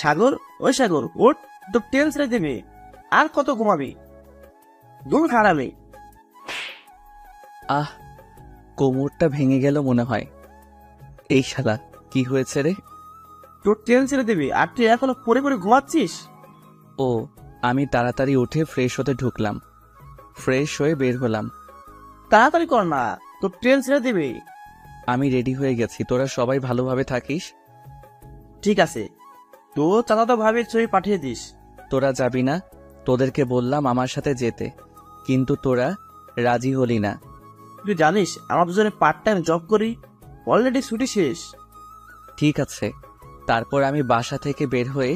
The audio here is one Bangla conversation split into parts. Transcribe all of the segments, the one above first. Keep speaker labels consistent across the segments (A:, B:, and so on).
A: সাগর, ওই সাগর ওঠ, তো ট্রেন ছেড়ে দেবে। আর কত ঘুমাবি? ঘুম হারামি।
B: আহ, কোমরটা ভেঙে গেল মনে হয়। এই শালা, কি হয়েছে রে?
A: তোর ট্রেন ছেড়ে দেবে আর তুই এখনো পরে পরে ঘুমাচ্ছিস?
B: ও, আমি তাড়াতাড়ি উঠে ফ্রেশ হতে ঢুকলাম। ফ্রেশ হয়ে বের হলাম।
A: তাড়াতাড়ি কর না, তোর ট্রেন ছেড়ে দেবে।
B: আমি রেডি হয়ে গেছি, তোরা সবাই ভালোভাবে থাকিস।
A: ঠিক আছে, তো চাচাতো ভাবির ছবি পাঠিয়ে দিস।
B: তোরা যাবি না? তোদেরকে বললাম আমার সাথে যেতে, কিন্তু তোরা রাজি হলি না।
A: তুই জানিস আমরা দুজনে পার্ট টাইম জব করি, অলরেডি ছুটি শেষ।
B: ঠিক আছে। তারপর আমি বাসা থেকে বের হয়ে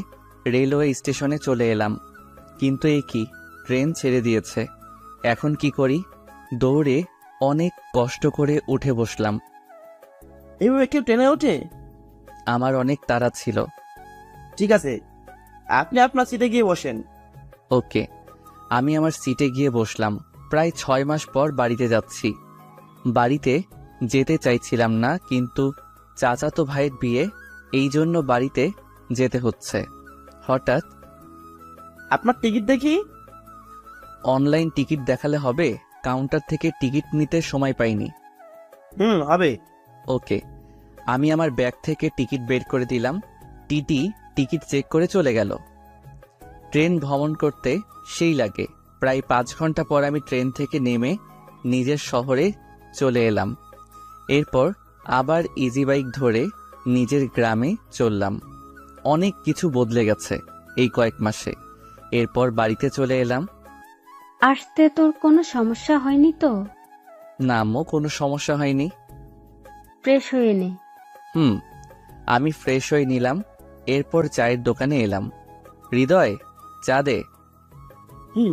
B: রেলওয়ে স্টেশনে চলে এলাম। কিন্তু এই কি, ট্রেন ছেড়ে দিয়েছে। এখন কি করি? দৌড়ে অনেক কষ্ট করে উঠে বসলাম।
A: এইভাবে কেউ ট্রেনে ওঠে?
B: আমার অনেক তাড়া ছিল।
A: ঠিক আছে, আপনি আপনার সিটে গিয়ে বসেন।
B: ওকে। আমি আমার সিটে গিয়ে বসলাম। প্রায় 6 মাস পর বাড়িতে যাচ্ছি। বাড়িতে যেতে চাইছিলাম না, কিন্তু চাচাতো ভাইয়ের বিয়ে, এই জন্য বাড়িতে যেতে হচ্ছে। হঠাৎ
A: আপনার টিকিট দেখি।
B: অনলাইন টিকিট দেখালে হবে? কাউন্টার থেকে টিকিট নিতে সময় পাইনি।
A: হবে।
B: ওকে। আমি আমার ব্যাগ থেকে টিকিট বের করে দিলাম। টিটি টিকিট চেক করে চলে গেল। ট্রেন ভ্রমণ করতে সেই লাগে। প্রায় 5 ঘন্টা পর আমি ট্রেন থেকে নেমে নিজের শহরে চলে এলাম। এরপর আবার ইজি বাইক ধরে নিজের গ্রামে চললাম। অনেক কিছু বদলে গেছে এই কয়েক মাসে। এরপর বাড়িতে চলে এলাম।
C: আসতে তোর কোনো সমস্যা হয়নি তো?
B: না আম্মু, কোনো সমস্যা হয়নি।
C: ফ্রেশ হয়ে নে।
B: আমি ফ্রেশ হয়ে নিলাম। এরপর চায়ের দোকানে এলাম। হৃদয়, চা দে।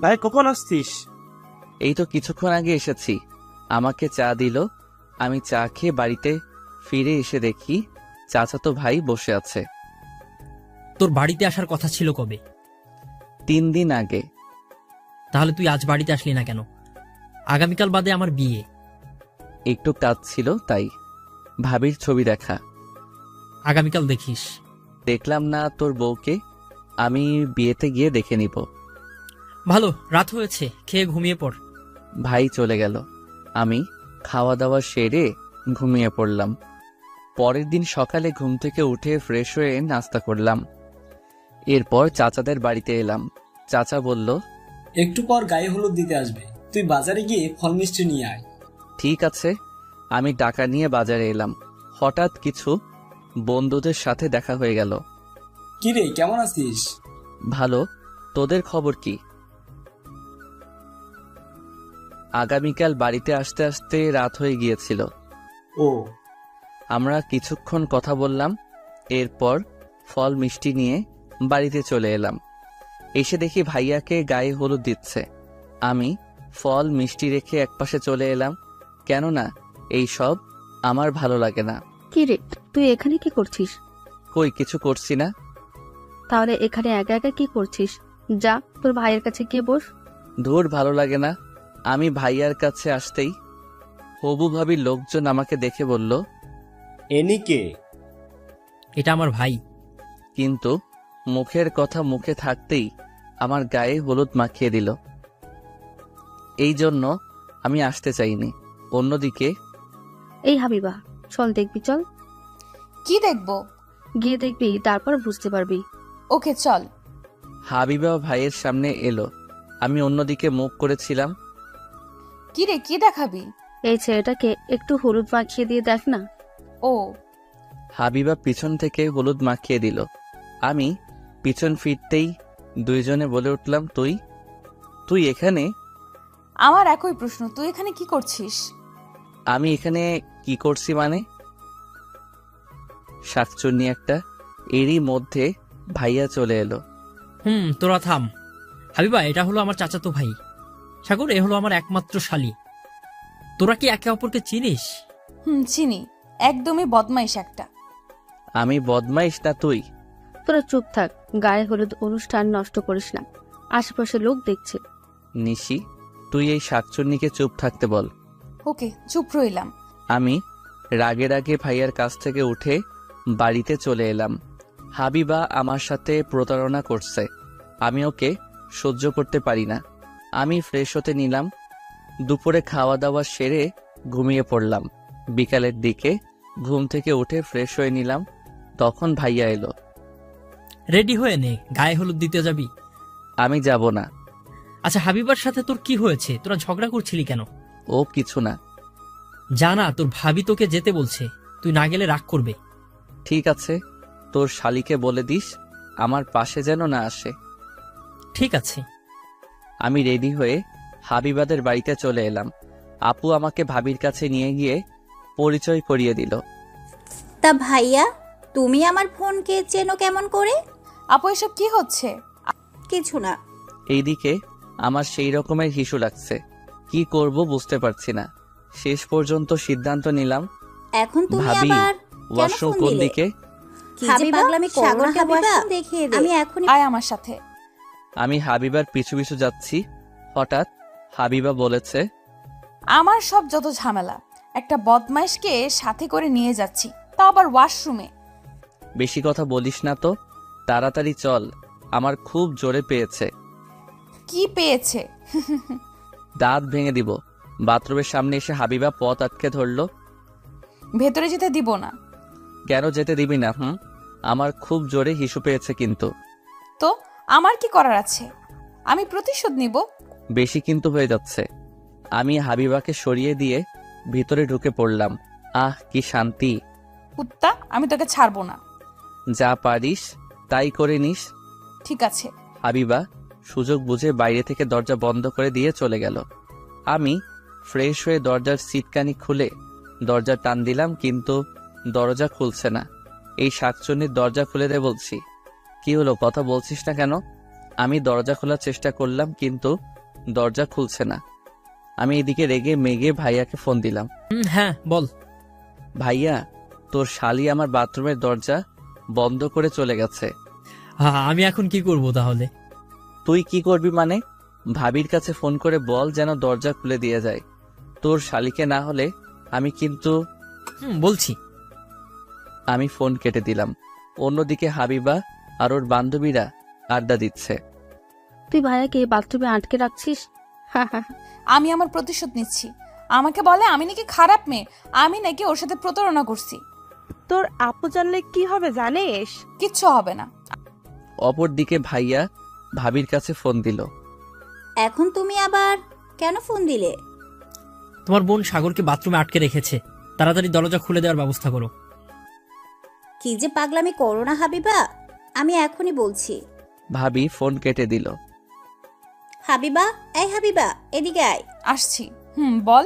A: ভাই কখন আসছিস?
B: এই তো কিছুক্ষণ আগে এসেছি। আমাকে চা দিল। আমি চা খেয়ে বাড়িতে ফিরে এসে দেখি চাচাতো ভাই বসে আছে।
D: তোর বাড়িতে আসার কথা ছিল কবে?
B: 3 দিন আগে।
D: তাহলে তুই আজ বাড়িতে আসলি না কেন? আগামীকাল বাদে আমার বিয়ে।
B: একটু কাজ ছিল তাই। ভাবির ছবি দেখা।
D: আগামীকাল দেখিস।
B: দেখলাম না তোর বউকে। আমি বিয়েতে গিয়ে দেখে নিব।
D: ভালো, রাত হয়েছে, খেয়ে ঘুমিয়ে পড়।
B: ভাই চলে গেল। আমি খাওয়া দাওয়া সেরে ঘুমিয়ে পড়লাম। পরের দিন সকালে ঘুম থেকে উঠে ফ্রেশ হয়ে নাস্তা করলাম। এরপর চাচাদের বাড়িতে এলাম। চাচা বলল,
E: একটু পর গায়ে হলুদ দিতে আসবে, তুই বাজারে গিয়ে ফল মিষ্টি নিয়ে আয়।
B: ঠিক আছে। আমি টাকা নিয়ে বাজারে এলাম। হঠাৎ কিছু বন্ধুদের সাথে দেখা হয়ে গেল।
E: কি রে, কেমন আছিস?
B: ভালো। তোদের খবর কি? আগামীকাল বাড়িতে আসতে আসতে রাত হয়ে গিয়েছিল।
E: ও,
B: আমরা কিছুক্ষণ কথা বললাম। এরপর ফল মিষ্টি নিয়ে বাড়িতে চলে এলাম। এসে দেখি ভাইয়াকে গায়ে হলুদ দিচ্ছে। আমি ফল মিষ্টি রেখে একপাশে চলে এলাম, কেননা এই সব আমার ভালো লাগে না।
C: কি রে, তুই এখানে কি করছিস?
B: কই, কিছু করছি না।
C: তাহলে এখানে একা একা কি করছিস? যা, তোর ভাইয়ের কাছে গিয়ে বস।
B: ধুর, ভালো লাগে না। আমি ভাইয়ার কাছে আসতেই হবু ভাবির লোকজন আমাকে দেখে বলল,
E: এনি কে?
D: এটা আমার ভাই।
B: কিন্তু মুখের কথা মুখে থাকতেই আমার গায়ে হলুদ মাখিয়ে দিল। এই জন্য আমি আসতে চাইনি। অন্যদিকে
C: এই হাবিবা, চল দেখবি, চল।
F: কি দেখবো?
C: গিয়ে দেখবি, তারপর বুঝতে পারবি।
F: ওকে চল।
B: হাবিবা ভাইয়ের সামনে এলো। আমি অন্যদিকে মুখ করেছিলাম।
F: কি রে, কি দেখাবি?
C: এই ছেলেটাকে একটু হলুদ মাখিয়ে দিয়ে দেখ না।
F: ও,
B: হাবিবা পিছন থেকে হলুদ মাখিয়ে দিল। আমি পিছন ফিরতেই দুইজনে বলে উঠলাম, তুই তুই এখানে?
F: আমার একই প্রশ্ন, তুই এখানে কি করছিস?
B: আমি এখানে কি করছি মানে? শাকচুন্নি একটা। এরই মধ্যে ভাইয়া চলে এলো।
D: তোরা থাম। হাবিবা, এটা হলো আমার চাচাতো ভাই। সাগর, এ হলো আমার একমাত্র শালী। তোরা কি একে অপরকে চিনিস?
F: চিনি। একদমই বদমাইশ একটা।
B: আমি বদমাইশ না তুই?
C: তোরা চুপ থাক, গায়ে হলুদ অনুষ্ঠান নষ্ট করিস না, আশেপাশে লোক দেখছে।
B: নিশি, তুই এই শাকচুন্নিকে চুপ থাকতে বল।
F: ওকে, চুপ রইলাম।
B: আমি রাগে রাগে ভাইয়ার কাছ থেকে উঠে বাড়িতে চলে এলাম। হাবিবা আমার সাথে প্রতারণা করছে, আমি ওকে সহ্য করতে পারি না। আমি ফ্রেশ হতে নিলাম। দুপুরে খাওয়া দাওয়া সেরে ঘুমিয়ে পড়লাম। বিকালের দিকে ঘুম থেকে উঠে ফ্রেশ হয়ে নিলাম, তখন ভাইয়া এলো।
D: রেডি হয়ে নে, গায়ে হলুদ দিতে যাবি।
B: আমি যাব না।
D: আচ্ছা, হাবিবার সাথে তোর কি হয়েছে? তোরা ঝগড়া করছিলি কেন?
B: ও কিছু না।
D: জানা, তোর ভাবি তোকে যেতে বলছে, তুই না গেলে রাগ করবে।
B: ঠিক আছে, তোর শালিকে বলে দিস আমার পাশে যেন না আসে।
D: ঠিক আছে।
B: আমি রেডি হয়ে হাবিবাদের বাড়িতে চলে এলাম। আপু আমাকে ভাবির কাছে নিয়ে গিয়ে পরিচয় করিয়ে দিল।
G: তা ভাইয়া, তুমি আমার ফোনকে চেনো কেমন করে?
F: আপু এসব কি হচ্ছে?
G: কিছু না।
B: এইদিকে আমার সেই রকমের হিসু লাগছে, কি করব বুঝতে পারছি না। শেষ পর্যন্ত সিদ্ধান্ত নিলাম,
G: এখন তুমি
B: ভাবি
G: আবার কেন
B: ওয়াশরুম
G: ফোন
B: কোন
G: দিলে?
B: দিকে?
G: কি যে পাগলামি করো না
F: সাগরকে
G: হাবিবা,
F: ওয়াশরুম
G: দেখিয়ে দে। আমি এখনই
F: আয় আমার সাথে।
B: আমি হাবিবার পিছু পিছু যাচ্ছি। হঠাৎ হাবিবা বলেছে,
F: আমার সব যত ঝামেলা, একটা বদমাইশকে সাথে করে নিয়ে যাচ্ছি, তাও আবার ওয়াশরুমে।
B: বেশি কথা বলিস না তো, তাড়াতাড়ি চল, আমার খুব জোরে পেয়েছে।
F: কি পেয়েছে?
B: দাঁত ভেঙে দিব। বাথরুমের সামনে এসে হাবিবা পথ আটকে ধরলো।
F: ভেতরে যেতে দিব না।
B: কেন যেতে দিবি না? আমার খুব জোরে হিসু পেয়েছে কিন্তু।
F: তো আমার কি করার আছে? আমি প্রতিশোধ নিব।
B: বেশি কিন্তু হয়ে যাচ্ছে। আমি হাবিবাকে সরিয়ে দিয়ে ভিতরে ঢুকে পড়লাম। আহ, কি শান্তি।
F: কুত্তা, আমি তোকে ছাড়বো না।
B: যা পারিস তাই করে নিস।
F: ঠিক আছে।
B: হাবিবা সুযোগ বুঝে বাইরে থেকে দরজা বন্ধ করে দিয়ে চলে গেল। আমি ফ্রেশ হয়ে দরজার সিটকানি খুলে দরজা টান দিলাম, কিন্তু দরজা খুলছে না। এই শাকচুন্নির দরজা খুলে দে বলছি। কি হলো, কথা বলছিস না কেন? আমি দরজা খোলার চেষ্টা করলাম, কিন্তু দরজা খুলছে না। আমি এদিকে রেগে মেগে ভাইয়াকে ফোন দিলাম।
D: হ্যাঁ বল।
B: ভাইয়া, তোর শালি আমার বাথরুমের দরজা বন্ধ করে চলে গেছে।
D: আমি এখন কি করব তাহলে?
B: তুই কি করবি মানে? ভাবির কাছে ফোন করে বল যেন দরজা খুলে দিয়ে যায়। তোর শালিকে না হলে আমি কিন্তু।
D: বলছি।
B: আমি ফোন কেটে দিলাম। অন্যদিকে হাবিবা আর ওর বান্ধবীরা আড্ডা দিচ্ছে।
C: তুই ভাইয়াকে বাথরুমে আটকে রাখছিস?
F: আমি আমার প্রতিশোধ নিচ্ছি। আমাকে বলে আমি নাকি খারাপ মেয়ে, আমি নাকি ওর সাথে প্রতারণা করছি।
H: তোর আপু জানলে কি হবে জানিস?
F: কিচ্ছু হবে না।
B: অপরদিকে ভাইয়া ভাবির কাছে ফোন দিল।
G: এখন তুমি আবার কেন ফোন দিলে?
D: তোমার বোন সাগরকে বাথরুমে আটকে রেখেছে, তাড়াতাড়ি দরজা খুলে দেওয়ার ব্যবস্থা করো।
G: কি যে পাগলামি করো না হাবিবা, আমি এখনই বলছি।
B: ভাবি ফোন কেটে দিল।
G: হাবিবা, এই হাবিবা, এদিকে আয়।
F: আসছি। বল।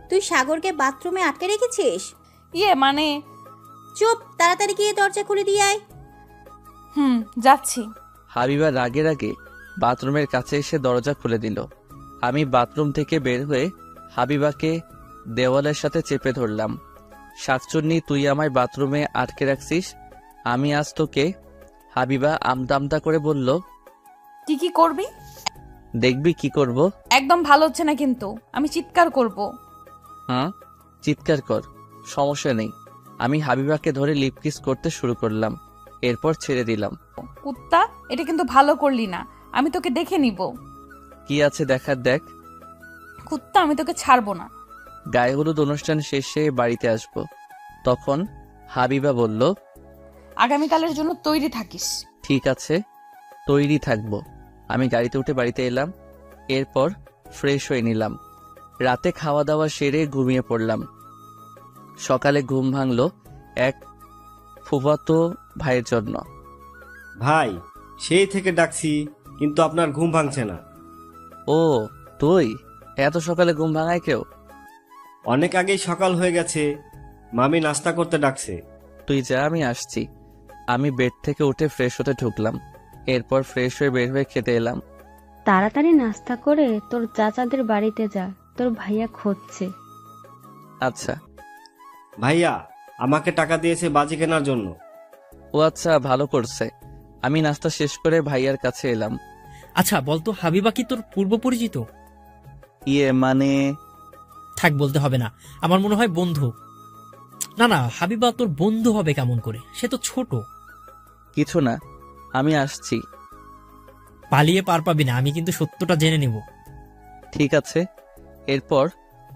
G: তুই সাগরকে বাথরুমে আটকে রেখেছিস?
F: মানে।
G: চুপ, তাড়াতাড়ি গিয়ে দরজা খুলে দিয়ে আয়।
F: যাচ্ছি।
B: হাবিবা রাগে রাগে বাথরুমের কাছে এসে দরজা খুলে দিল। আমি বাথরুম থেকে বের হয়ে হাবিবাকে দেওয়ালের সাথে চেপে ধরলাম। শাকচুন্নি, তুই আমায় বাথরুমে আটকে রাখছিস, আমি আজ তোকে। হাবিবা আমতা করে বলল,
F: কি করবি?
B: দেখবি কি করব।
F: একদম ভালো হচ্ছে না কিন্তু, আমি চিৎকার করব।
B: চিৎকার কর, সমস্যা নেই। আমি হাবিবাকে ধরে লিপ কিস করতে শুরু করলাম, এরপর ছেড়ে দিলাম।
F: কুত্তা, এটা কিন্তু ভালো করলি না, আমি তোকে দেখে নিব।
B: কি আছে দেখার দেখ।
F: কুত্তা, আমি তোকে ছাড়বো না।
B: গায়ে হলুদ অনুষ্ঠান শেষে বাড়িতে আসব। তখন হাবিবা বলল,
F: আগামীকালের জন্য তৈরি থাকিস।
B: ঠিক আছে, তৈরি থাকবো। আমি গাড়িতে উঠে বাড়িতে এলাম, এরপর ফ্রেশ হয়ে নিলাম। রাতে খাওয়া দাওয়া সেরে ঘুমিয়ে পড়লাম। সকালে ঘুম ভাঙলো এক ফুফাতো ভাইয়ের জন্য।
I: ভাই, সেই থেকে ডাকছি কিন্তু আপনার ঘুম ভাঙছে না।
B: ও তুই? এত সকালে ঘুম ভাঙায় কেউ?
I: অনেক আগেই সকাল হয়ে গেছে, মামি নাস্তা করতে ডাকছে।
B: তুই যা, আমি আসছি। আমি বেড থেকে উঠে ফ্রেশ হতে ঢুকলাম, এরপর ফ্রেশ হয়ে বের হয়ে খেতে এলাম।
C: তাড়াতাড়ি নাস্তা করে তোর চাচাদের বাড়িতে যা, তোর ভাইয়া খুঁজছে।
B: আচ্ছা।
I: ভাইয়া আমাকে টাকা দিয়েছে বাজি কেনার জন্য।
B: ও আচ্ছা, ভালো করছে। আমি নাস্তা শেষ করে ভাইয়ার কাছে এলাম।
D: আচ্ছা বলতো, হাবিবা কি তোর পূর্ব পরিচিত?
B: মানে?
D: থাক, বলতে হবে না, আমার মনে হয় বন্ধু। না, হাবিবা তোর বন্ধু হবে কেমন করে? সে তো ছোট।
B: কিছু না, আমি আসছি।
D: পালিয়ে পার পাবি না, আমি কিন্তু সত্যটা জেনে নেব।
B: ঠিক আছে। এরপর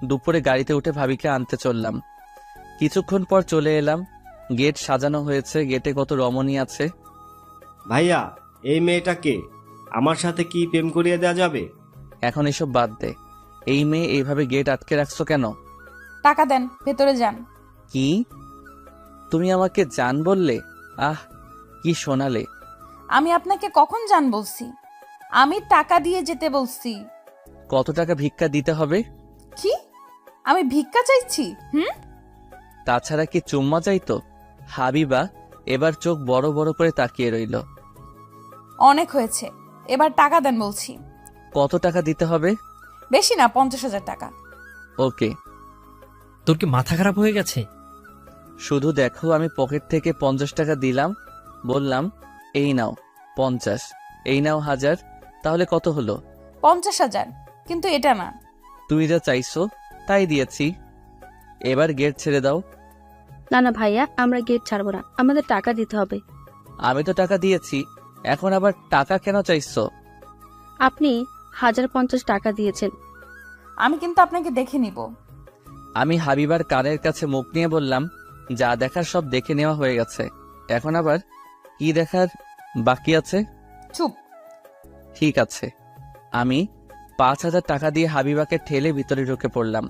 B: দুপুরে গাড়িতে উঠে ভাবিকে আনতে চললাম। কিছুক্ষণ পর চলে এলাম। গেট সাজানো হয়েছে, গেটে কত রমণী আছে।
I: ভাইয়া, এই মেয়েটা কে? আমার সাথে কি প্রেম করিয়ে দেওয়া যাবে?
B: এখন এসব বাদ দে। এই মেয়ে এইভাবে গেট আটকে রাখছো কেন?
F: টাকা দেন, ভেতরে যান।
B: কি? তুমি আমাকে জান বললে? আহ, কি শোনালে।
F: আমি আপনাকে কখন জান বলছি? আমি টাকা দিয়ে যেতে বলছি।
B: কত টাকা ভিক্ষা দিতে হবে?
F: কি? আমি ভিক্ষা চাইছি?
B: তাছাড়া কি চুম্মা চাইতো? হাবিবা এবার চোখ বড় বড় করে তাকিয়ে রইল।
F: অনেক হয়েছে, এবার টাকা দেন বলছি।
B: কত টাকা দিতে হবে?
F: বেশি না, 50,000 টাকা।
B: ওকে।
D: তোর কি মাথা খারাপ হয়ে গেছে?
B: শুধু দেখো, আমি পকেট থেকে 50 টাকা দিলাম, বললাম এই নাও 50, এই নাও 1000, তাহলে কত হলো?
F: 50,000, কিন্তু এটা না।
B: তুমি যা চাইছো তাই দিয়েছি। এবার গেট ছেড়ে দাও।
C: না না ভাইয়া, আমরা গেট ছাড়বো না, আমাদের টাকা দিতে হবে।
B: আমি তো টাকা দিয়েছি, এখন আবার টাকা কেন চাইছো?
C: আপনি 1050 টাকা দিয়েছেন।
F: আমি কিন্তু আপনাকে দেখে নিব।
B: আমি হাবিবার কানের কাছে মুখ নিয়ে বললাম, যা দেখার সব দেখে নেওয়া হয়ে গেছে, এখন আবার কি দেখার বাকি আছে?
F: চুপ।
B: ঠিক আছে। আমি 5000 টাকা দিয়ে হাবিবাকে ঠেলে ভিতরে ঢুকে পড়লাম।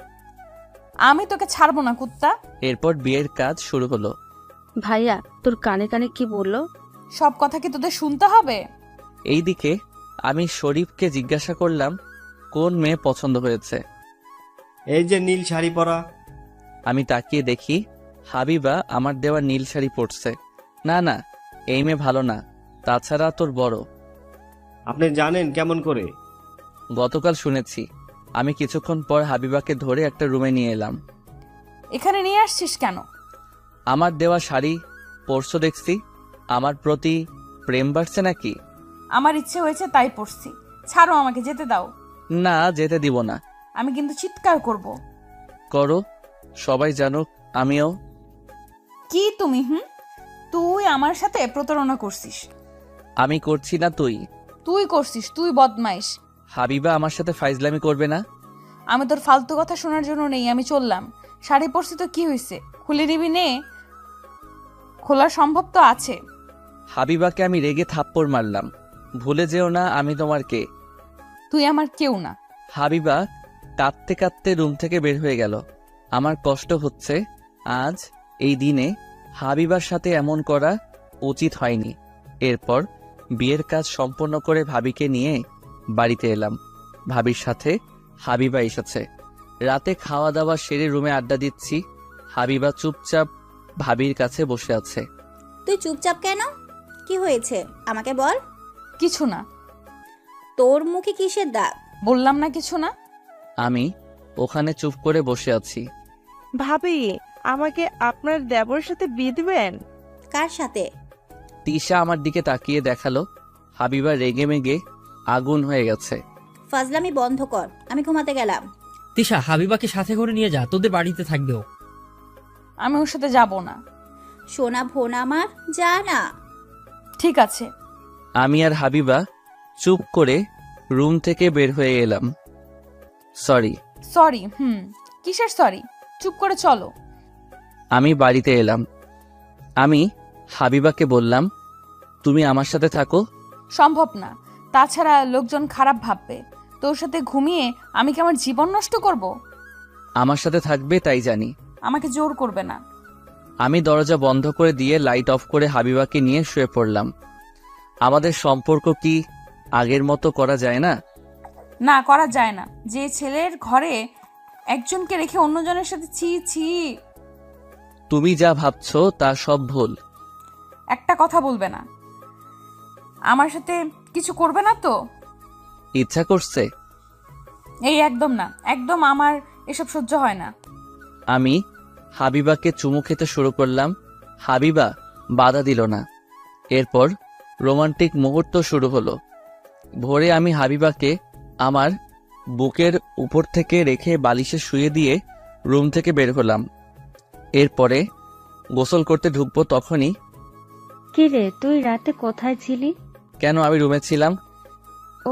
F: আমি তোকে ছাড়বো না, কুত্তা।
B: এরপর বিয়ের কাজ শুরু হলো।
C: ভাইয়া, তোর কানে কানে কি বললো?
F: সব কথা কি তোদের শুনতে হবে?
B: এইদিকে আমি শরীফকে জিজ্ঞাসা করলাম কোন মেয়ে পছন্দ হয়েছে।
I: এই যে নীল শাড়ি পরা।
B: আমি তাকিয়ে দেখি হাবিবা আমার দেওয়া নীল শাড়ি পরছে। না না, এই মেয়ে ভালো না, তাছাড়া তোর বড়।
I: আপনি জানেন কেমন করে?
B: গতকাল শুনেছি। আমি কিছুক্ষণ পর হাবিবাকে ধরে একটা রুমে নিয়ে এলাম।
F: এখানে নিয়ে আসছিস কেন?
B: আমার দেওয়া শাড়ি পরছো দেখছি, আমার প্রতি প্রেম বাড়ছে নাকি?
F: আমার ইচ্ছে হয়েছে তাই পড়ছি। ছাড়ো, আমাকে যেতে দাও।
B: না, যেতে দিব না।
F: আমি কিন্তু চিৎকার করব।
B: করো, সবাই জানুক আমিও।
F: কি তুমি? তুই আমার সাথে প্রতারণা করছিস।
B: আমি করছি না,
F: তুই করছিস, তুই বদমাইশ।
B: হাবিবা আমার সাথে ফাইজলামি করবে না।
F: আমি তোর ফালতু কথা শোনার জন্য নেই, আমি চললাম। শাড়ি পরছি তো কি হয়েছে, খুলে নিবি নে। খোলা সম্ভব তো আছে।
B: হাবিবাকে আমি রেগে থাপ্পড় মারলাম। ভুলে যেও না আমি তোমার কে।
F: তুই আমার কেউ না।
B: হাবিবা কাঁদতে কাঁদতে রুম থেকে বের হয়ে গেল। আমার কষ্ট হচ্ছে, আজ এই দিনে হাবিবার সাথে এমন করা উচিত হয়নি। এরপর বিয়ের কাজ সম্পন্ন করে ভাবিকে নিয়ে বাড়িতে এলাম। ভাবির সাথে হাবিবা এসেছে। রাতে খাওয়া দাওয়া সেরে রুমে আড্ডা দিচ্ছি। হাবিবা চুপচাপ ভাবির কাছে বসে আছে।
G: তুই চুপচাপ কেন? কি হয়েছে আমাকে বল।
F: কিছু না।
G: তোর মুখে কিসের দাগ?
F: বললাম না কিছু না।
B: আমি ওখানে চুপ করে বসে আছি।
H: ভাবি, আমাকে আপনার দেবরের সাথে বিয়ে দিবেন?
G: কার সাথে?
B: তিশা আমার দিকে তাকিয়ে দেখালো। হাবিবা রেগে মেগে আগুন হয়ে গেছে।
G: ফাজলামি বন্ধ কর, আমি ঘুমাতে গেলাম।
D: তিশা, হাবিবাকে সাথে করে নিয়ে যা, তোদের বাড়িতে থাকবেও।
F: আমি ওর সাথে যাব না।
G: সোনা ভোনা আমার, যা না।
F: ঠিক আছে।
B: আমি আর হাবিবা চুপ করে রুম থেকে বের হয়ে এলাম। সরি।
F: সরি? কিসের সরি? চুপ করে চলো।
B: আমি বাড়িতে এলাম। আমি হাবিবাকে বললাম, তুমি আমার সাথে থাকো।
F: সম্ভব না, তাছাড়া লোকজন খারাপ ভাববে। তোর সাথে ঘুমিয়ে আমি কি আমার জীবন নষ্ট করব?
B: আমার সাথে থাকবে তাই জানি।
F: আমাকে জোর করবে না।
B: আমি দরজা বন্ধ করে দিয়ে লাইট অফ করে হাবিবাকে নিয়ে শুয়ে পড়লাম। আমাদের সম্পর্ক কি আগের মতো করা যায় না?
F: না, করা যায় না। যে ছেলের ঘরে একজনকে রেখে অন্যজনের সাথে ছি ছি।
B: তুমি যা ভাবছো তা সব ভুল।
F: একটা কথা বলবে না। আমার সাথে কিছু করবে না তো?
B: ইচ্ছা করছে?
F: এই একদম না, একদম আমার এসব সহ্য হয় না।
B: আমি হাবিবাকে চুমু খেতে শুরু করলাম। হাবিবা বাধা দিল না। এরপর রোমান্টিক মুহূর্ত শুরু হলো। ভোরে আমি হাবিবাকে আমার বুকের উপর থেকে রেখে বালিশে শুয়ে দিয়ে রুম থেকে বের হলাম। এরপরে গোসল করতে ঢুকবো, তখনই
C: কিরে তুই রাতে কোথায় ছিলি?
B: কেন, আমি রুমে ছিলাম।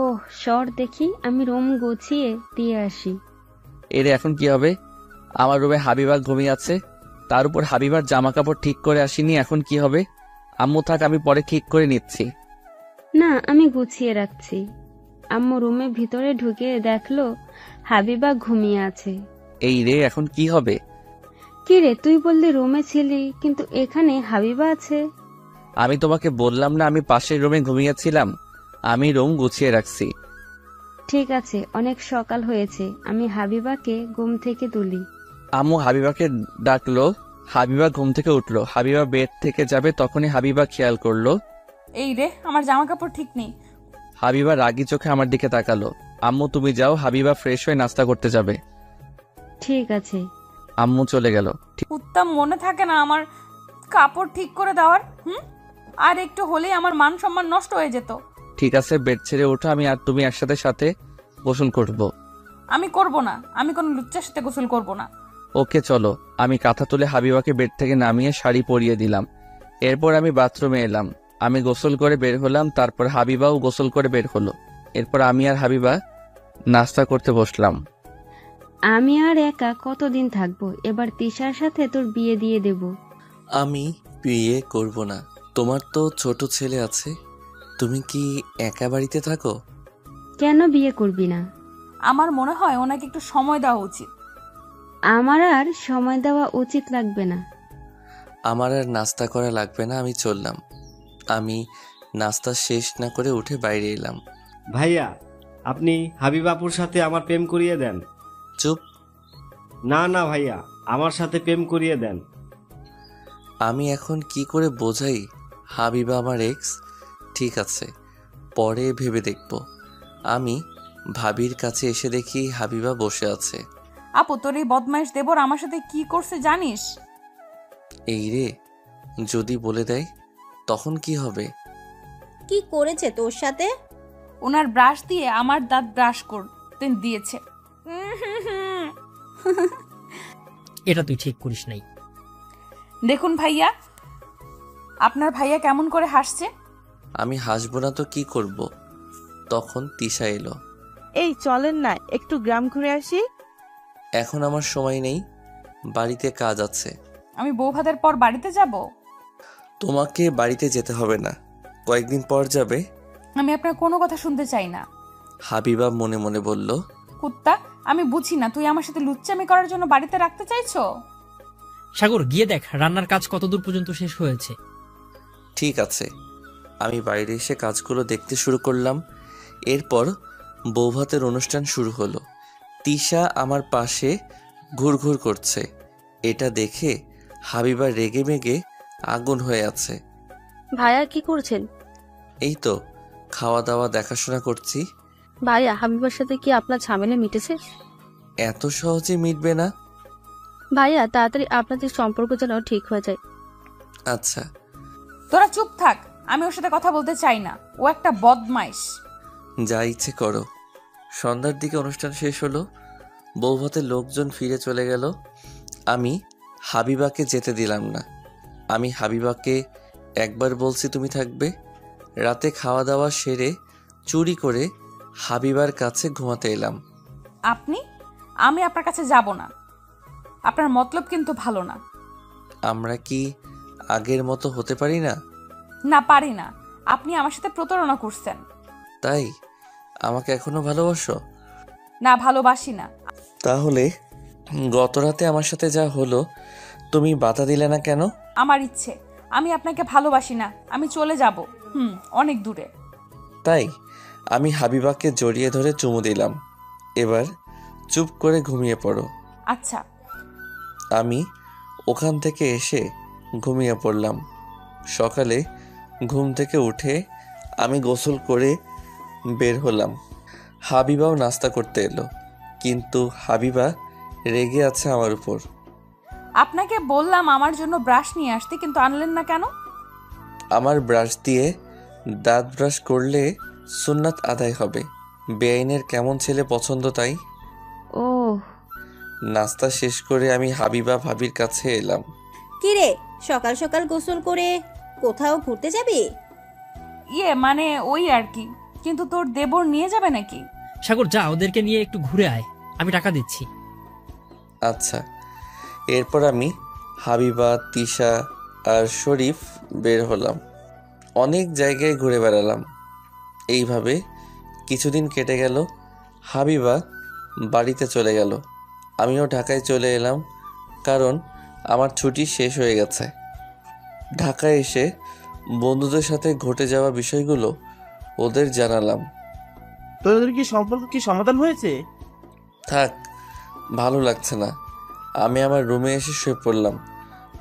C: ওহ সর দেখি, আমি রুম গুছিয়ে দিয়ে আসি।
B: এর এখন কি হবে? আমার রুমে হাবিবা ঘুমিয়ে আছে, তার উপর হাবিবার জামা কাপড় ঠিক করে আসিনি, এখন কি হবে? আম্মু থাক, আমি পরে ঠিক করে নিচ্ছি।
C: না আমি গুছিয়ে রাখছি। আম্মু রুমের ভিতরে ঢুকে দেখলো হাবিবা ঘুমিয়ে আছে।
B: এই রে, এখন কি হবে?
C: কিরে তুই বললি রুমে ছিলি, কিন্তু এখানে হাবিবা আছে।
B: আমি তোমাকে বললাম না আমি পাশের রুমে ঘুমিয়েছিলাম? আমি রুম গুছিয়ে রাখছি।
C: ঠিক আছে, অনেক সকাল হয়েছে, আমি হাবিবাকে ঘুম থেকে তুলি।
B: আম্মু হাবিবাকে ডাকলো, হাবিবা ঘুম থেকে উঠলো। হাবিবা বেড থেকে যাবে, তখনই হাবিবা খেয়াল করলো
F: এই রে, আমার জামা কাপড় ঠিক নেই।
B: হাবিবা রাগী চোখে আমার দিকে তাকালো। আম্মু তুমি যাও, হাবিবা ফ্রেশ হয়ে নাস্তা করতে যাবে।
C: ঠিক আছে।
B: আম্মু চলে গেল।
F: উত্তম মনে থাকে না আমার কাপড় ঠিক করে দেওয়ার? আর একটু হলেই আমার মান সম্মান নষ্ট হয়ে যেত।
B: ঠিক আছে, বেড ছেড়ে ওঠো, আমি আর তুমি একসাথে সাথে গোসল করব।
F: আমি করব না, আমি কোনো লুচ্চার সাথে গোসল করব না।
B: ওকে চলো। আমি কাঁথা তুলে হাবিবাকে বেড থেকে নামিয়ে শাড়ি পরিয়ে দিলাম। এরপর আমি বাথরুমে এলাম। আমি গোসল করে বের হলাম, তারপর হাবিবাও গোসল করে বের হলো। এরপর আমি আর হাবিবা নাস্তা করতে বসলাম।
C: আমি আর একা কতদিন থাকবো? এবার তিশার সাথে তোর বিয়ে দিয়ে দেব।
J: আমি বিয়ে করব না। তোমার তো ছোট ছেলে আছে, তুমি কি একা বাড়িতে থাকো?
C: কেন বিয়ে করবি না?
F: আমার মনে হয় ওনাকে একটু সময় দেওয়া উচিত।
C: আমার আর সময় দেওয়া উচিত লাগবে না।
J: আমার আর নাস্তা করা লাগবে না, আমি চললাম। আমি নাস্তা শেষ না করে উঠে বাইরে এলাম।
I: ভাইয়া, আপনি হাবিবাপুর সাথে আমার প্রেম করিয়ে দেন।
J: চুপ।
I: না না ভাইয়া, আমার সাথে প্রেম করিয়ে দেন।
J: আমি এখন কি করে বোঝাই হাবিবা আমার এক্স? ঠিক আছে, পরে ভেবে দেখব। আমি ভাবির কাছে এসে দেখি হাবিবা বসে আছে।
F: আপু, তোর এই বদমাইশ দেবর আমার সাথে কি করছে জানিস?
J: এই রে, যদি বলে দেয় তখন কি হবে?
G: কি করেছে তোর সাথে?
F: ওনার ব্রাশ দিয়ে আমার দাঁত ব্রাশ করতে দিয়েছে।
D: এটা তুই ঠিক করিস নাই।
F: দেখুন ভাইয়া, আপনার ভাইয়া কেমন করে হাসছে।
J: আমি হাসবো না তো কি করব? তখন তিশা এলো।
H: এই চলেন না একটু গ্রাম ঘুরে আসি।
J: এখন আমার সময় নেই, বাড়িতে কাজ আছে।
F: আমি বউ ভাতের পর বাড়িতে যাব?
J: তোমাকে বাড়িতে যেতে হবে না, কয়েকদিন পর যাবে।
F: আমি আপনার কোনো কথা শুনতে চাই না।
J: হাবিবা মনে মনে বলল।
F: কুত্তা, আমি বুঝি না তুই আমার সাথে লুচ্চামি করার জন্য বাড়িতে রাখতে চাইছো?
D: সাগর গিয়ে দেখ রান্নার কাজ কতদূর পর্যন্ত শেষ হয়েছে।
J: ঠিক আছে। আমি বাইরে এসে কাজগুলো দেখতে শুরু করলাম। এরপর বৌভাতের অনুষ্ঠান শুরু হলো। তিশা আমার পাশে ঘুরঘুর করছে। এটা দেখে হাবিবা রেগে মেগে আগুন হয়ে আছে।
C: ভাইয়া কি করছেন?
J: এই তো খাওয়া দাওয়া দেখাশোনা করছি।
C: ভাইয়া হাবিবার সাথে কি আপনার ঝামেলা মিটেছে?
J: এত সহজে মিটবে না।
C: ভাইয়া তাড়াতাড়ি আপনাদের সম্পর্ক যেন ঠিক হয়ে যায়।
J: আচ্ছা।
F: তোরা চুপ থাক, আমি ওর সাথে কথা বলতে চাই না, ও একটা বদমাইশ।
J: যা ইচ্ছে করো। সন্ধ্যার দিকে অনুষ্ঠান শেষ হলো, বৌভাতের লোকজন ফিরে চলে গেল। আমি হাবিবাকে যেতে দিলাম না। আমি হাবিবাকে একবার বলছি তুমি থাকবে। রাতে খাওয়া দাওয়া সেরে চুরি করে হাবিবার কাছে ঘুমাতে এলাম।
F: আমি আপনার কাছে যাব না। আপনার মতলব কিন্তু ভালো না।
J: আমরা কি আগের মতো হতে পারি না?
F: না পারি না। আপনি আমার সাথে প্রতারণা করছেন।
J: তাই আমাকে এখনো ভালোবাসো?
F: না, ভালোবাসি না।
J: তাহলে গত রাতে আমার সাথে যা হলো তুমি বাধা দিলে না কেন?
F: আমার ইচ্ছে, আমি আপনাকে ভালোবাসি না, আমি চলে যাব। অনেক দূরে।
J: তাই আমি হাবিবাকে জড়িয়ে ধরে চুমু দিলাম। এবার চুপ করে ঘুমিয়ে পড়ো।
F: আচ্ছা।
J: আমি ওখান থেকে এসে ঘুমিয়ে পড়লাম। সকালে ঘুম থেকে উঠে আমি গোসল করে বের হলাম। হাবিবাও নাস্তা করতে এলো, কিন্তু হাবিবা রেগে আছে আমার উপর।
F: আপনাকে বললাম আমার জন্য ব্রাশ নিয়ে আসতে, কিন্তু আনলেন না কেন?
J: আমার ব্রাশ দিয়ে দাঁত ব্রাশ করলে সুন্নাত আদায় হবে। বেআইনের কেমন ছেলে পছন্দ তাই।
C: ও
J: নাস্তা শেষ করে আমি হাবিবা ভাবির কাছে এলাম।
G: কিরে, সকাল সকাল গোসল করে কোথাও ঘুরতে যাবি?
F: মানে ওই আর কি, কিন্তু তোর দেবর নিয়ে যাবে নাকি?
D: সাগর যা, ওদেরকে নিয়ে একটু ঘুরে আয়, আমি টাকা দিচ্ছি।
J: আচ্ছা। এরপর আমি, হাবিবা, তিশা আর শরীফ বের হলাম। অনেক জায়গায় ঘুরে বেড়ালাম। এইভাবে কিছুদিন কেটে গেল। হাবিবা বাড়িতে চলে গেল, আমিও ঢাকায় চলে এলাম, কারণ আমার ছুটি শেষ হয়ে গেছে। ঢাকায় এসে বন্ধুদের সাথে ঘটে যাওয়া বিষয়গুলো ওদের জানালাম।
A: তোদের কি সম্পর্ক কি সমাধান হয়েছে?
J: থাক, ভালো লাগছে না। আমি আমার রুমে এসে শুয়ে পড়লাম।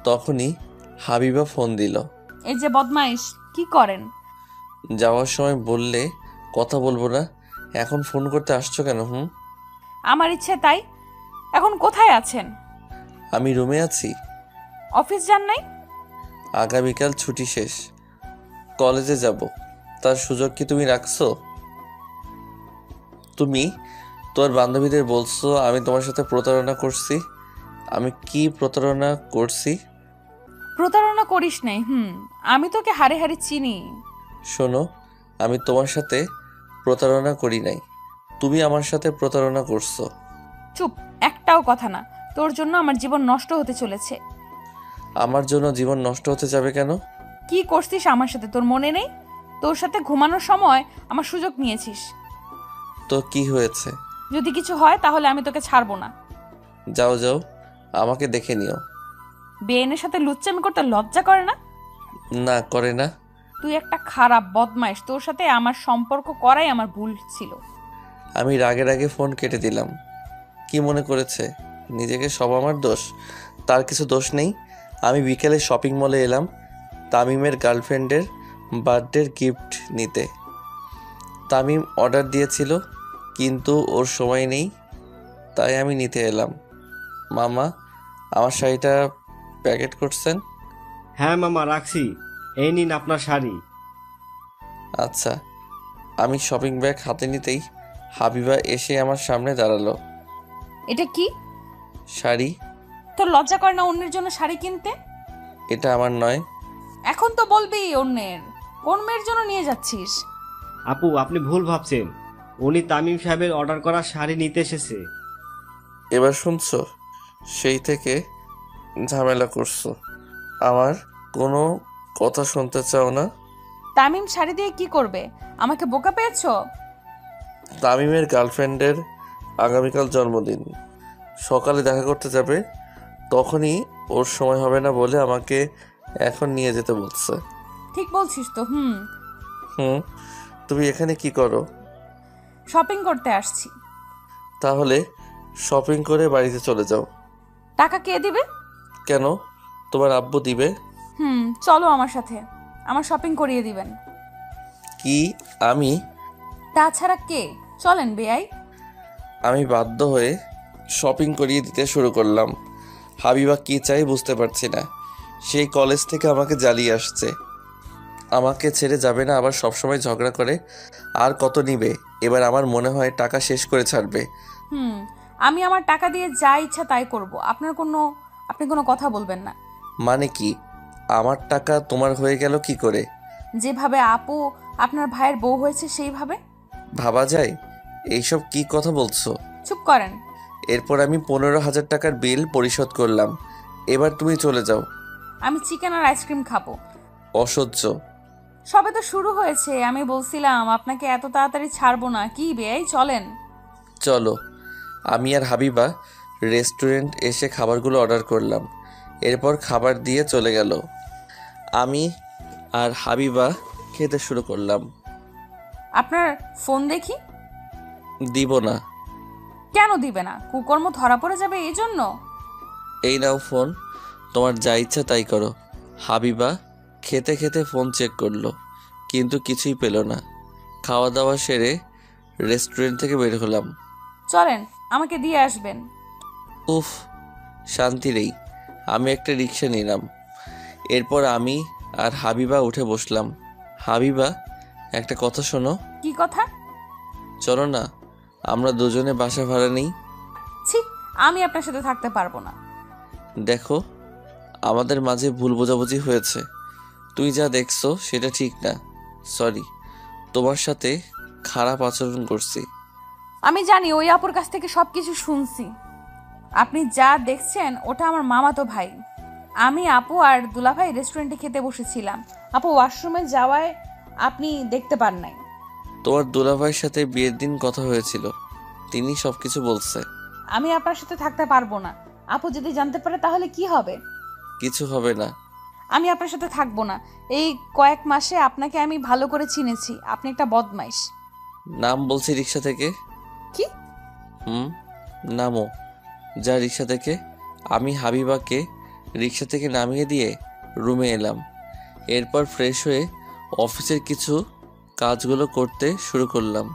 J: তখনই হাবিবা ফোন দিল।
F: এই যে বদমাইশ, কি করেন?
J: যাওয়ার সময় বললে কথা বলবো না, এখন ফোন করতে আসছো কেন?
F: আমার ইচ্ছে তাই। এখন কোথায় আছেন?
J: আমি রুমে আছি।
F: অফিস যান নাই?
J: আগামীকাল ছুটি শেষ, কলেজে যাব। তার সুযোগ কি তুমি রাখছো? তুমি তোর বান্ধবীদের বলছো আমি তোমার সাথে প্রতারণা করছি। আমি কি প্রতারণা করছি?
F: প্রতারণা করিস নাই। আমি তোকে হারে হারে চিনি।
J: শোনো, আমি তোমার সাথে প্রতারণা করি নাই, তুমি আমার সাথে প্রতারণা করছো।
F: চুপ, একটাও কথা না। তোর জন্য আমার জীবন নষ্ট হতে চলেছে।
J: আমার জন্য জীবন নষ্ট হতে যাবে কেন?
F: কি করছিস আমার সাথে তোর মনে নেই? তোর সাথে ঘুমানোর সময় আমার সুযোগ নিয়েছিস।
J: তো কি হয়েছে?
F: যদি কিছু হয় তাহলে আমি তোকে ছাড়বো না।
J: যাও যাও, আমাকে দেখে নিও।
F: বেয়েনের সাথে লুচ্চামি করতে লজ্জা করে না?
J: না, করে না।
F: তুই একটা খারাপ বদমাইশ। তোর সাথে আমার সম্পর্ক করাই আমার ভুল ছিল।
J: আমি রাগে রাগে ফোন কেটে দিলাম। কি মনে করেছে নিজেকে সব আমার দোষ? তার কিছু দোষ নেই। আমি বিকেলে শপিং মলে এলাম তামিমের গার্লফ্রেন্ডের বার্থডের গিফট নিতে। তামিম অর্ডার দিয়েছিল, কিন্তু ওর সময় নেই, তাই আমি নিতে এলাম। মামা, আমার শাড়িটা প্যাকেট করছেন?
I: হ্যাঁ মামা, রাখছি। এই নিন আপনার শাড়ি।
J: আচ্ছা। আমি শপিং ব্যাগ হাতে নিতেই হাবিবা এসে আমার সামনে দাঁড়ালো।
F: এটা কি?
J: শাড়ি।
F: তোর লজ্জা করে না অন্যের জন্য শাড়ি কিনতে?
J: এটা আমার নয়।
F: এখন তো বলবি অন্যের। কোন মেয়ের জন্য নিয়ে যাচ্ছিস?
I: আপু, আপনি ভুল ভাবছেন। উনি তামিম সাহেবের অর্ডার করা শাড়ি নিতে এসেছে।
J: এবার শুনছো? সেই থেকে ঝামেলা করছো, আমার কোনো কথা শুনতে চাও না।
F: তামিম শাড়ি দিয়ে কি করবে? আমাকে বোকা পেয়েছো?
J: তামিমের গার্লফ্রেন্ডের আগামীকাল জন্মদিন, সকালে দেখা করতে যাবে, তখনই ওর সময় হবে না বলে আমাকে এখন নিয়ে যেতে বলছে।
F: ঠিক বলছিস তো।
J: তুমি এখানে কি করো?
F: শপিং করতে আসছি।
J: তাহলে শপিং করে বাড়িতে চলে যাও।
F: টাকা কে দিবে?
J: কেন, তোমার আব্বু দিবে।
F: চলো আমার সাথে, আমার শপিং করিয়ে দিবেন।
J: কি আমি?
F: তাছাড়া কে? চলেন বেয়াই।
J: আমি বাধ্য হয়ে শপিং করিয়ে দিতে শুরু করলাম। হাবিবা কি চাই বুঝতে পারছি না। সেই কলেজ থেকে আমাকে জ্বালিয়ে আসছে, আমাকে ছেড়ে যাবে না, আবার সবসময় ঝগড়া করে। আর কত নিবে? এবার আমার মনে হয় টাকা শেষ করে ছাড়বে।
F: আমি আমার টাকা দিয়ে যা ইচ্ছা তাই করব। আপনি কোনো কথা বলবেন না।
J: মানে কি? আমার টাকা তোমার হয়ে গেল কি করে?
F: যেভাবে আপু আপনার ভাইয়ের বউ হয়েছে সেইভাবে।
J: ভাবা যায়? এইসব কি কথা বলছো?
F: চুপ করেন।
J: এরপর আমি 15,000 টাকার বিল পরিশোধ করলাম। এবার তুমি চলে যাও।
F: আমি চিকেন আর আইসক্রিম খাবো।
J: অসহ্য।
F: সবে তো শুরু হয়েছে। আমি বলছিলাম আপনাকে এত তাড়াতাড়ি ছাড়বো না। কি বেয়াই, চলেন।
J: চলো। আমি আর হাবিবা রেস্টুরেন্ট এসে খাবারগুলো অর্ডার করলাম। এরপর খাবার দিয়ে চলে গেল। আমি আর হাবিবা খেতে শুরু করলাম।
F: আপনার ফোন দেখি।
J: দিব না।
F: কেন দিবে না? কুকর্ম ধরা পড়ে যাবে এই জন্য?
J: এই নাও ফোন, তোমার যা ইচ্ছা তাই করো। হাবিবা খেতে খেতে ফোন চেক করলো, কিন্তু কিছুই পেল না। খাওয়া দাওয়া সেরে রেস্টুরেন্ট থেকে বের হলাম।
F: চলেন, আমাকে দিয়ে আসবেন।
J: উফ, শান্তি নেই। আমি একটা রিক্সা নিলাম। এরপর আমি আর হাবিবা উঠে বসলাম। হাবিবা, একটা কথা শোনো।
F: কি কথা?
J: চলো না, আমরা দুজনে বাসা ভাড়া নেই।
F: ছি, আমি আপনার সাথে থাকতে পারবো না।
J: দেখো, আমাদের মাঝে ভুল বোঝাবুঝি হয়েছে, তুই যা দেখছো সেটা ঠিক না। সরি, তোমার সাথে খারাপ আচরণ করছি।
F: আমি জানি ওই আপুর কাছ থেকে সবকিছু শুনছি। আপনি যা দেখছেন ওটা আমার মামাতো ভাই। আমি আপু আর দুলাভাই রেস্টুরেন্টে খেতে বসেছিলাম। আপু ওয়াশরুমে যাওয়ায় আপনি দেখতে পান নাই।
J: তোমার দুলাভাইয়ের সাথে বিয়ের দিন কথা হয়েছিল, তিনি সবকিছু বলছে।
F: আমি আপনার সাথে থাকতে পারবো না। আপু যদি জানতে পারে তাহলে কি হবে?
J: কিছু হবে না।
F: আমি আপনার সাথে থাকবো না। এই কয়েক মাসে আপনাকে আমি ভালো করে চিনেছি। আপনি একটা বদমাইশ।
J: নাম বলছি রিক্সা থেকে।
F: কি?
J: নামো। যা রিক্সা থেকে। আমি হাবিবাকে রিক্সা থেকে নামিয়ে দিয়ে রুমে এলাম। এরপর ফ্রেশ হয়ে অফিসের কিছু কাজগুলো করতে শুরু করলাম।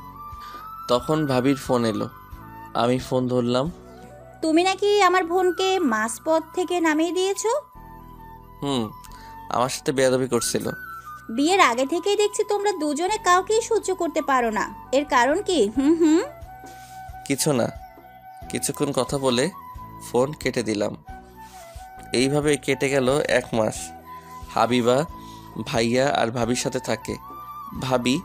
J: তখন ভাবির ফোন এলো। আমি ফোন ধরলাম।
G: তুমি নাকি আমার বোনকে মাঝপথ থেকে নামিয়ে দিয়েছো?
J: আমার সাথে বেয়াদবি করছিল।
G: বিয়ের আগে থেকেই দেখছি তোমরা দুজনে কাউকেই সহ্য করতে পারো না। এর কারণ কি?
J: কিছু না। কিছুক্ষণ কথা বলে ফোন কেটে দিলাম। এইভাবে কেটে গেল 1 মাস। হাবিবা ভাইয়া আর ভাবির সাথে থাকে। ভাবি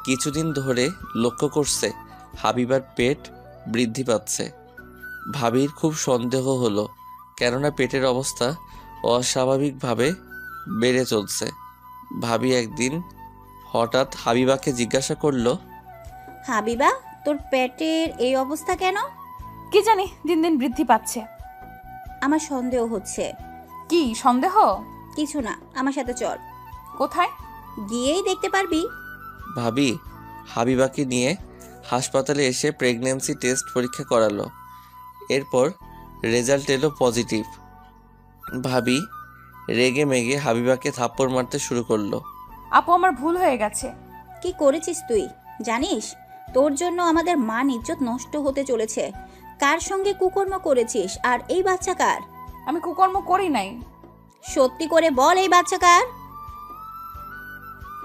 J: কিছুদিন ধরে লক্ষ্য করছে হাবিবার পেট বৃদ্ধি পাচ্ছে। ভাবির খুব সন্দেহ হলো, কেননা পেটের অবস্থা অস্বাভাবিকভাবে বেড়ে চলছে। ভাবি একদিন হঠাৎ হাবিবাকে জিজ্ঞাসা করলো,
G: হাবিবা, তোর পেটের এই অবস্থা কেন?
F: কি জানি, দিন দিন বৃদ্ধি পাচ্ছে।
G: আমার সন্দেহ হচ্ছে।
F: কি সন্দেহ?
G: কিছু না, আমার সাথে চল।
F: কোথায়?
G: গিয়েই দেখতে পারবি।
J: ভাবি হাবিবাকে নিয়ে হাসপাতালে এসে প্রেগন্যান্সি টেস্ট পরীক্ষা করালো। এরপর রেজাল্ট এলো পজিটিভ। ভাবি রেগে মেগে হাবিবাকে থাপ্পড় মারতে শুরু করলো।
F: আপু আমার ভুল হয়ে গেছে।
G: কি করেছিস তুই জানিস? তোর জন্য আমাদের মান ইজ্জত নষ্ট হতে চলেছে। কার সঙ্গে কুকর্ম করেছিস? আর এই বাচ্চা কার?
F: আমি কুকর্ম করি নাই।
G: সত্যি করে বল, এই বাচ্চা কার?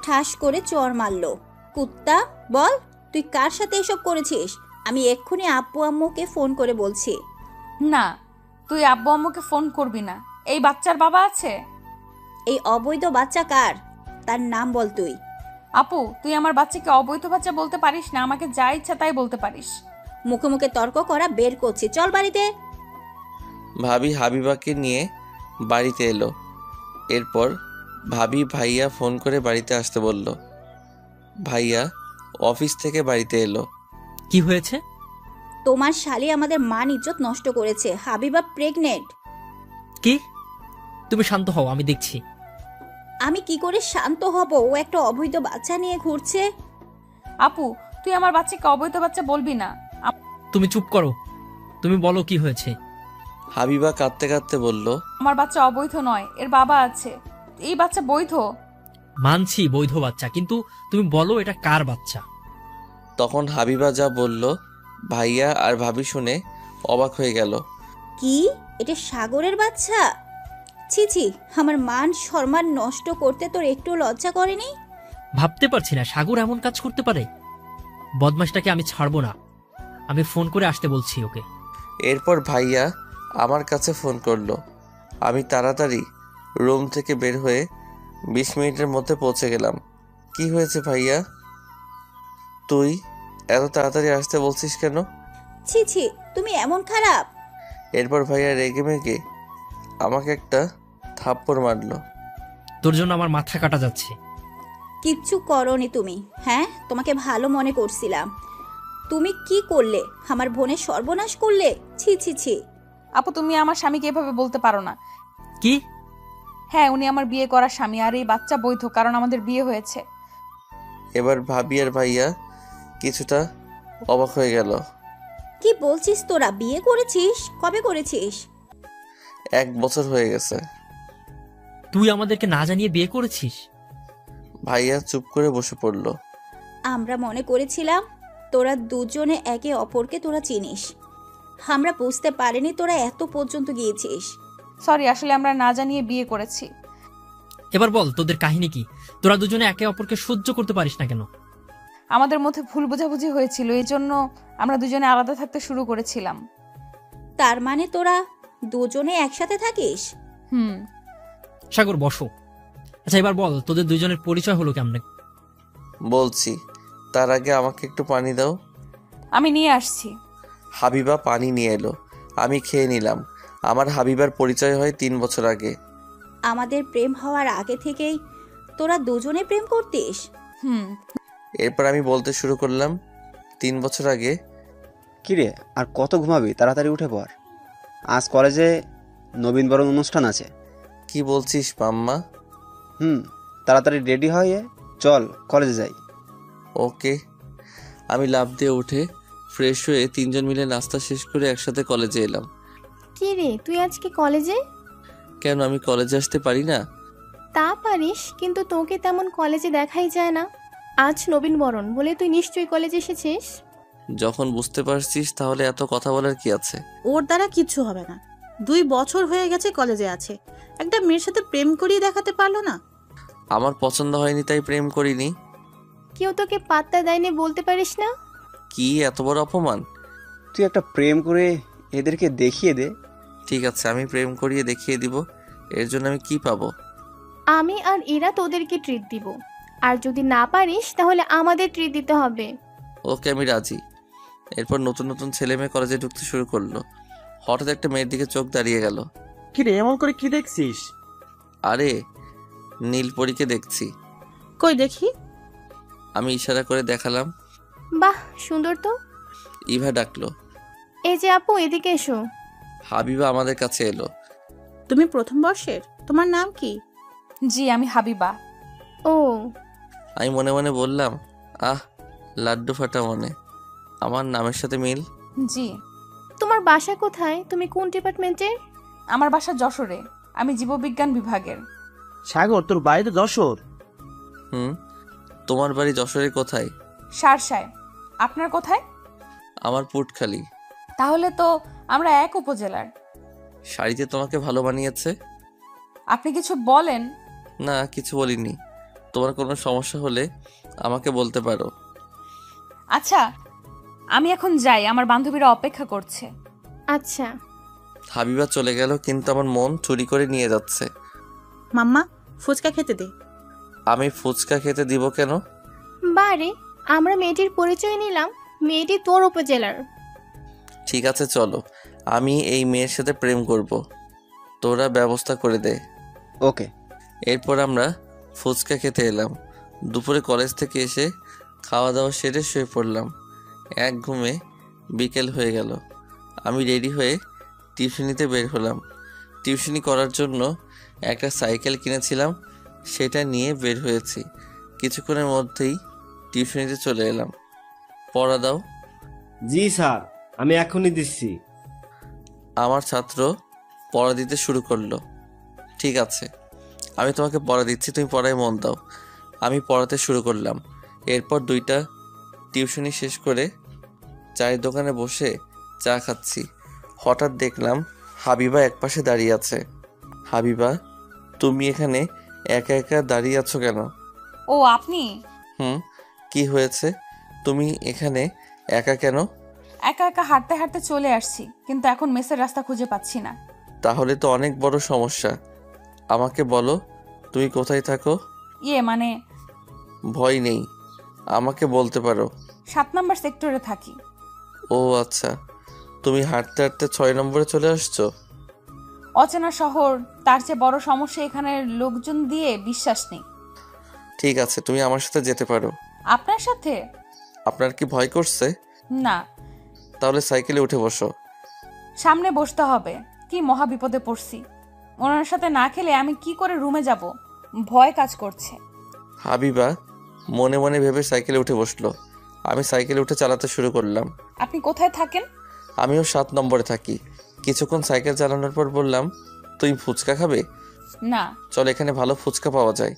G: ঠাস করে চর মারলো। কুত্তা, বল তুই কার সাথে এসব করেছিস? আমি এক্ষুনি আব্বু আম্মুকে ফোন করে বলছি।
F: না, তুই আব্বু আম্মুকে ফোন করবি না। এই বাচ্চার বাবা আছে।
G: এই অবৈধ বাচ্চা কার? তার নাম বল তুই।
F: আপু তুই আমার বাচ্চাকে অবৈধ বাচ্চা বলতে পারিস না। আমাকে যা ইচ্ছা তাই বলতে পারিস।
G: মুখে মুখে তর্ক করা বের করছি, চল বাড়িতে।
J: ভাবি হাবিবাকে নিয়ে বাড়িতে এলো। এরপর ভাবি ভাইয়া ফোন করে বাড়িতে আসতে বলল। ভাইয়া অফিস থেকে বাড়িতে এলো।
D: কি হয়েছে?
G: তোমার শালি আমাদের মান ইজ্জত নষ্ট করেছে। হাবিবা প্রেগনেন্ট।
D: কি? তুমি শান্ত হও, আমি দেখছি।
G: আমি কি করে শান্ত হব? ও একটা অবৈধ বাচ্চা নিয়ে ঘুরছে।
F: আপু তুই আমার বাচ্চাকে অবৈধ বাচ্চা বলবি না।
D: তুমি চুপ করো। তুমি বলো কি হয়েছে।
J: হাবিবা কাঁদতে কাঁদতে বলল,
F: আমার বাচ্চা অবৈধ নয়, এর বাবা আছে। এই বাচ্চা বৈধ।
D: মানছি বৈধ বাচ্চা, কিন্তু তুমি বলো এটা কার বাচ্চা।
J: তখন হাবিবা যা বলল ভাইয়া আর ভাবি শুনে অবাক হয়ে গেল।
G: কি? এটা সাগরের বাচ্চা? ছি ছি, আমার মান সম্মান নষ্ট করতে তোর একটু লজ্জা করেনি?
D: ভাবতে পারছি না সাগর এমন কাজ করতে পারে। বদমাশটাকে আমি ছাড়বো না। আমি ফোন করে আসতে বলছি ওকে।
J: এরপর ভাইয়া আমার কাছে ফোন করলো। আমি তাড়াতাড়ি রুম থেকে বের হয়ে 20 মিনিটের মধ্যে পৌঁছে গেলাম। কি হয়েছে ভাইয়া? তুই এত তাড়াতাড়ি আসতে বলছিস কেন?
G: ছি ছি, তুমি এমন খারাপ?
J: এরপর ভাইয়া রেগে মেগে আমাকে একটা থাপ্পড় মারলো।
D: তোর জন্য আমার মাথা কাটা যাচ্ছে।
G: কিচ্ছু করনি তুমি। হ্যাঁ, তোমাকে ভালো মনে করছিলাম। তুমি কি করলে? আমার বোনের সর্বনাশ করলে। ছি ছি ছি।
F: আপু তুমি আমার স্বামীকে এভাবে বলতে পারো না।
D: কি?
F: হ্যাঁ, উনি আমার বিয়ে করা স্বামী, আর এই বাচ্চা বৈধ, কারণ আমাদের বিয়ে হয়েছে।
J: এবার ভাবি আর ভাইয়া কিছুটা অবাক হয়ে গেল।
G: কি বলছিস তোরা? বিয়ে করেছিস? কবে করেছিস?
J: 1 বছর হয়ে গেছে।
D: তুই আমাদেরকে না জানিয়ে বিয়ে করেছিস?
J: ভাইয়া চুপ করে বসে পড়ল।
G: আমরা মনে করেছিলাম তোরা দুজনে একে অপরকে তোরা চিনিস। আমরা বুঝতে পারিনি তোরা এত পর্যন্ত গিয়েছিস।
F: সরি, আসলে আমরা না জানিয়ে বিয়ে করেছি।
D: এবার বল তোদের কাহিনী কি? তোরা দুজনে একে অপরকে সহ্য করতে পারিস না কেন?
F: আমাদের মধ্যে ভুল বোঝাবুঝি হয়েছিল, এই জন্য আমরা দুজনে আলাদা থাকতে শুরু করেছিলাম।
G: তার মানে তোরা দুজনে একসাথে থাকিস?
F: হুম।
D: সাগর বসো। আচ্ছা এবার বল, তোদের দুজনের পরিচয় হলো কেমনে?
J: বলছি, তার আগে আমাকে একটু পানি দাও।
F: আমি নিয়ে আসছি।
J: হাবিবা পানি নিয়ে এলো, আমি খেয়ে নিলাম। আমার হাবিবার পরিচয় হয় 3 বছর আগে।
G: আমাদের প্রেম হওয়ার আগে থেকেই তোরা দুজনে প্রেম করতিস?
F: হুম।
J: এরপর আমি বলতে শুরু করলাম, 3 বছর আগে।
K: কিরে, আর কত ঘুমাবি? তাড়াতাড়ি উঠে পড়, আজ কলেজে নবীনবরণ অনুষ্ঠান আছে।
J: কি বলছিস মাম্মা?
K: তাড়াতাড়ি রেডি হয়ে চল কলেজে যাই।
J: ওকে। আমি লাফ দিয়ে উঠে ফ্রেশ হয়ে 3 জন মিলে নাস্তা শেষ করে একসাথে কলেজে এলাম।
L: কি রে, তুই আজকে কলেজে?
J: কেন, আমি কলেজে আসতে পারি না?
L: তা পারিস, কিন্তু তোকে তেমন কলেজে দেখাই যায় না। আজ নবীনবরণ বলে তুই নিশ্চয়ই কলেজে এসেছিস।
J: যখন বুঝতে পারছিস তাহলে এত কথা বলার কি আছে?
M: ওর দ্বারা কিচ্ছু হবে না। 2 বছর হয়ে গেছে কলেজে আছে, একটা মেয়ের সাথে প্রেম করিয়ে দেখাতে পারলো না।
J: আমার পছন্দ হয়নি তাই প্রেম করিনি।
L: কেউ তোকে পাত্তা দেয়নি বলতে পারিস না?
J: কি এত বড় অপমান?
K: তুই একটা প্রেম করে এদেরকে দেখিয়ে দে।
J: ঠিক আছে, আমি প্রেম করিয়ে দেখিয়ে দিব। এর জন্য আমি কি পাবো?
L: আমি আর এরা তোদেরকে ট্রিট দিব, আর যদি না পারিস তাহলে আমাদের ট্রিট দিতে হবে।
J: ওকে, আমি রাজি। এরপর নতুন নতুন ছেলে মেয়ে কলেজে ঢুকতে শুরু করলো। হঠাৎ একটা মেয়ের দিকে চোখ দাঁড়িয়ে গেল।
A: কি রে, এমন করে কি দেখছিস?
J: আরে, নীলপরীকে দেখছি।
M: কই দেখি।
J: আমি ইশারা করে দেখালাম।
L: বাহ, সুন্দর তো।
J: ইভা ডাকলো।
L: এই যে আপু, এদিকে এসো।
J: হাবিবা আমাদের কাছে এলো।
M: তুমি প্রথম বর্ষের? তোমার নাম কি?
F: জি, আমি হাবিবা।
L: ও।
J: আমি মনে মনে বললাম, আহ, লাড্ডু ফাটা মনে। আমার নামের সাথে মিল।
F: জি।
L: তোমার বাসা কোথায়? তুমি কোন ডিপার্টমেন্টের?
F: আমার বাসা যশোরে, আমি জীববিজ্ঞান বিভাগের।
A: সাগর, তোর বাড়ি তো যশোর।
J: তোমার বাড়ি যশোরে কোথায়?
F: সারসায়। আপনার কোথায়?
J: আমার পুটখালি।
F: তাহলে তো আমরা এক উপজেলার।
J: শাড়িতে তোমাকে ভালো মানিয়েছে।
F: আপনি কিছু বলেন?
J: না, কিছু বলিনি। তোমার কোনো সমস্যা হলে আমাকে বলতে পারো।
F: আচ্ছা, আমি এখন যাই, আমার বান্ধবীরা অপেক্ষা করছে।
L: আচ্ছা।
J: হাবিবা চলে গেল, কিন্তু আমার মন চুরি করে নিয়ে যাচ্ছে।
M: মাম্মা, ফুচকা খেতে দে।
J: আমি ফুচকা খেতে দিব কেন?
L: বারে, আমরা মেয়েটির পরিচয় নিলাম, মেয়েটি তোর উপজেলার।
J: ঠিক আছে, চলো, আমি এই মেয়ের সাথে প্রেম করব। তোরা ব্যবস্থা করে দে।
K: ওকে।
J: এরপর আমরা ফুচকা খেতে এলাম। দুপুরে কলেজ থেকে এসে খাওয়া দাওয়া সেরে শুয়ে পড়লাম। এক ঘুমে বিকেল হয়ে গেল। আমি রেডি হয়ে টিউশনিতে বের হলাম। টিউশনি করার জন্য একটা সাইকেল কিনেছিলাম, সেটা নিয়ে বের হয়েছি। কিছুক্ষণের মধ্যেই টিউশনিতে চলে এলাম। পড়া দাও।
I: জি স্যার, আমি এখনই দিচ্ছি।
J: আমার ছাত্র পড়া দিতে শুরু করলো। ঠিক আছে, আমি তোমাকে পড়া দিচ্ছি, তুমি পড়ায় মন দাও। আমি পড়াতে শুরু করলাম। এরপর 2টা টিউশনি শেষ করে চায়ের দোকানে বসে চা খাচ্ছি। হঠাৎ দেখলাম হাবিবা একপাশে দাঁড়িয়ে আছে। হাবিবা, তুমি এখানে একা একা দাঁড়িয়ে আছো কেন?
F: ও, আপনি?
J: কি হয়েছে? তুমি এখানে একা কেন?
F: একা একা হাঁটতে হাঁটতে চলে আসছি, কিন্তু এখন মেসের রাস্তা খুঁজে পাচ্ছি না।
J: তাহলে তো অনেক বড় সমস্যা। আমাকে বলো, তুমি কোথায় থাকো?
F: মানে
J: ভয় নেই, আমাকে বলতে পারো।
F: 7 নম্বর সেক্টরে থাকি।
J: ও আচ্ছা, তুমি হাঁটতে হাঁটতে 6 নম্বরে চলে আসছো?
F: অচেনা শহর, তার চেয়ে বড় সমস্যা এখানের লোকজন দিয়ে বিশ্বাস নেই।
J: ঠিক আছে, তুমি আমার সাথে যেতে পারো।
F: আপনার সাথে?
J: আপনার কি ভয় করছে?
F: না।
J: তাহলে সাইকেলে উঠে বসো।
F: সামনে বসতে হবে, কি মহা বিপদে পড়ছি। ওনার সাথে না খেলে আমি কি করে রুমে যাব, ভয় কাজ করছে।
J: হাবিবা মনে মনে ভেবে সাইকেলে উঠে বসলো। আমি সাইকেলে উঠে চালাতে শুরু করলাম।
F: আপনি কোথায় থাকেন?
J: আমিও 7 নম্বরে থাকি। কিছুক্ষণ সাইকেল চালানোর পর বললাম, তুই ফুচকা খাবে?
F: না।
J: চল, এখানে ভালো ফুচকা পাওয়া যায়।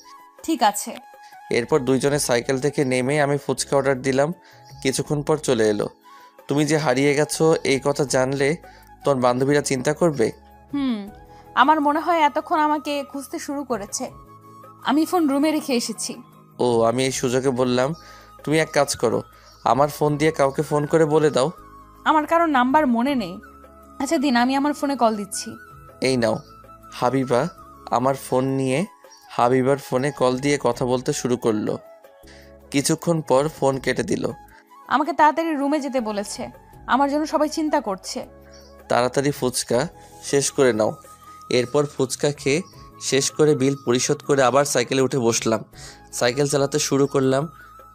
F: ঠিক আছে।
J: এরপর 2 জনে সাইকেল থেকে নেমে আমি ফুচকা অর্ডার দিলাম। কিছুক্ষণ পর চলে এলো। তুমি যে হারিয়ে গেছো এই কথা জানলে তোমার বান্ধবীরা চিন্তা করবে।
F: আমার মনে হয় এতক্ষণ আমাকে খুঁজতে শুরু করেছে। আমি ফোন রুমে রেখে এসেছি।
J: ও, আমি এই সুযোগে বললাম, তুমি এক কাজ করো, আমার ফোন দিয়ে কাউকে ফোন করে বলে দাও।
F: আমার কারোর নাম্বার মনে নেই। আচ্ছা দিন, আমি আমার ফোনে কল দিচ্ছি।
J: এই নাও। হাবিবা আমার ফোন নিয়ে হাবিবার ফোনে কল দিয়ে কথা বলতে শুরু করলো। কিছুক্ষণ পর ফোন কেটে দিল।
F: আমাকে তাড়াতাড়ি রুমে যেতে বলেছে, আমার জন্য সবাই চিন্তা করছে।
J: তাড়াতাড়ি ফুচকা শেষ করে নাও। এরপর ফুচকা খেয়ে শেষ করে বিল পরিশোধ করে আবার সাইকেলে উঠে বসলাম। সাইকেল চালাতে শুরু করলাম।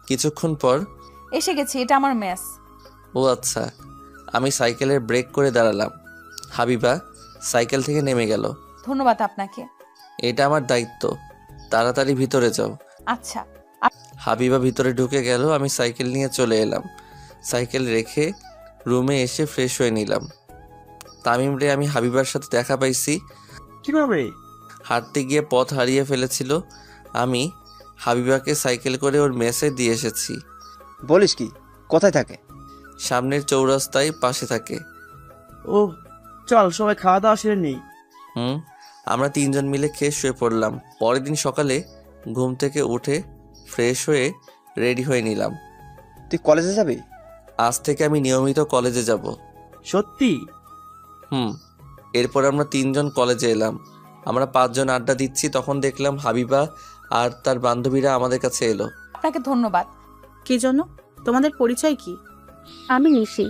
J: কিছুক্ষণ পর
F: এসে গেছি, এটা আমার মেস।
J: ও আচ্ছা। আমি সাইকেলের ব্রেক করে দাঁড়ালাম। হাবিবা সাইকেল থেকে নেমে গেল।
F: ধন্যবাদ আপনাকে।
J: এটা আমার দায়িত্ব, তাড়াতাড়ি ভিতরে যাও।
F: আচ্ছা।
J: হাবিবা ভিতরে ঢুকে গেল। আমি সাইকেল নিয়ে চলে এলাম। সাইকেল রেখে রুমে এসে ফ্রেশ হয়ে নিলাম। তামিম রে আমি হাবিবার সাথে দেখা পাইছি।
A: কিভাবে?
J: হাঁটতে গিয়ে পথ হারিয়ে ফেলেছিল। আমি হাবিবাকে সাইকেল করে ওর মেসে দিয়ে এসেছি।
K: বলিস কি? কোথায় থাকে?
J: সামনের চৌরাস্তায় পাশে থাকে।
A: ও চল সবাই খাওয়া দাওয়া সেরে নেই।
J: আমরা তিনজন মিলে খেয়ে শুয়ে পড়লাম। পরের দিন সকালে ঘুম থেকে উঠে ফ্রেশ হয়ে রেডি হয়ে নিলাম।
K: তুই কলেজে যাবি?
J: আজ থেকে আমি নিয়মিত কলেজে যাব।
A: সত্যি?
J: এরপর আমরা তিনজন কলেজে এলাম। আমরা 5 জন আড্ডা দিচ্ছি, তখন দেখলাম হাবিবা আর তার বান্ধবীরা আমাদের কাছে এলো।
F: আপনাকে ধন্যবাদ।
M: কি জন্য? তোমাদের পরিচয় কি?
C: আমি নিশি।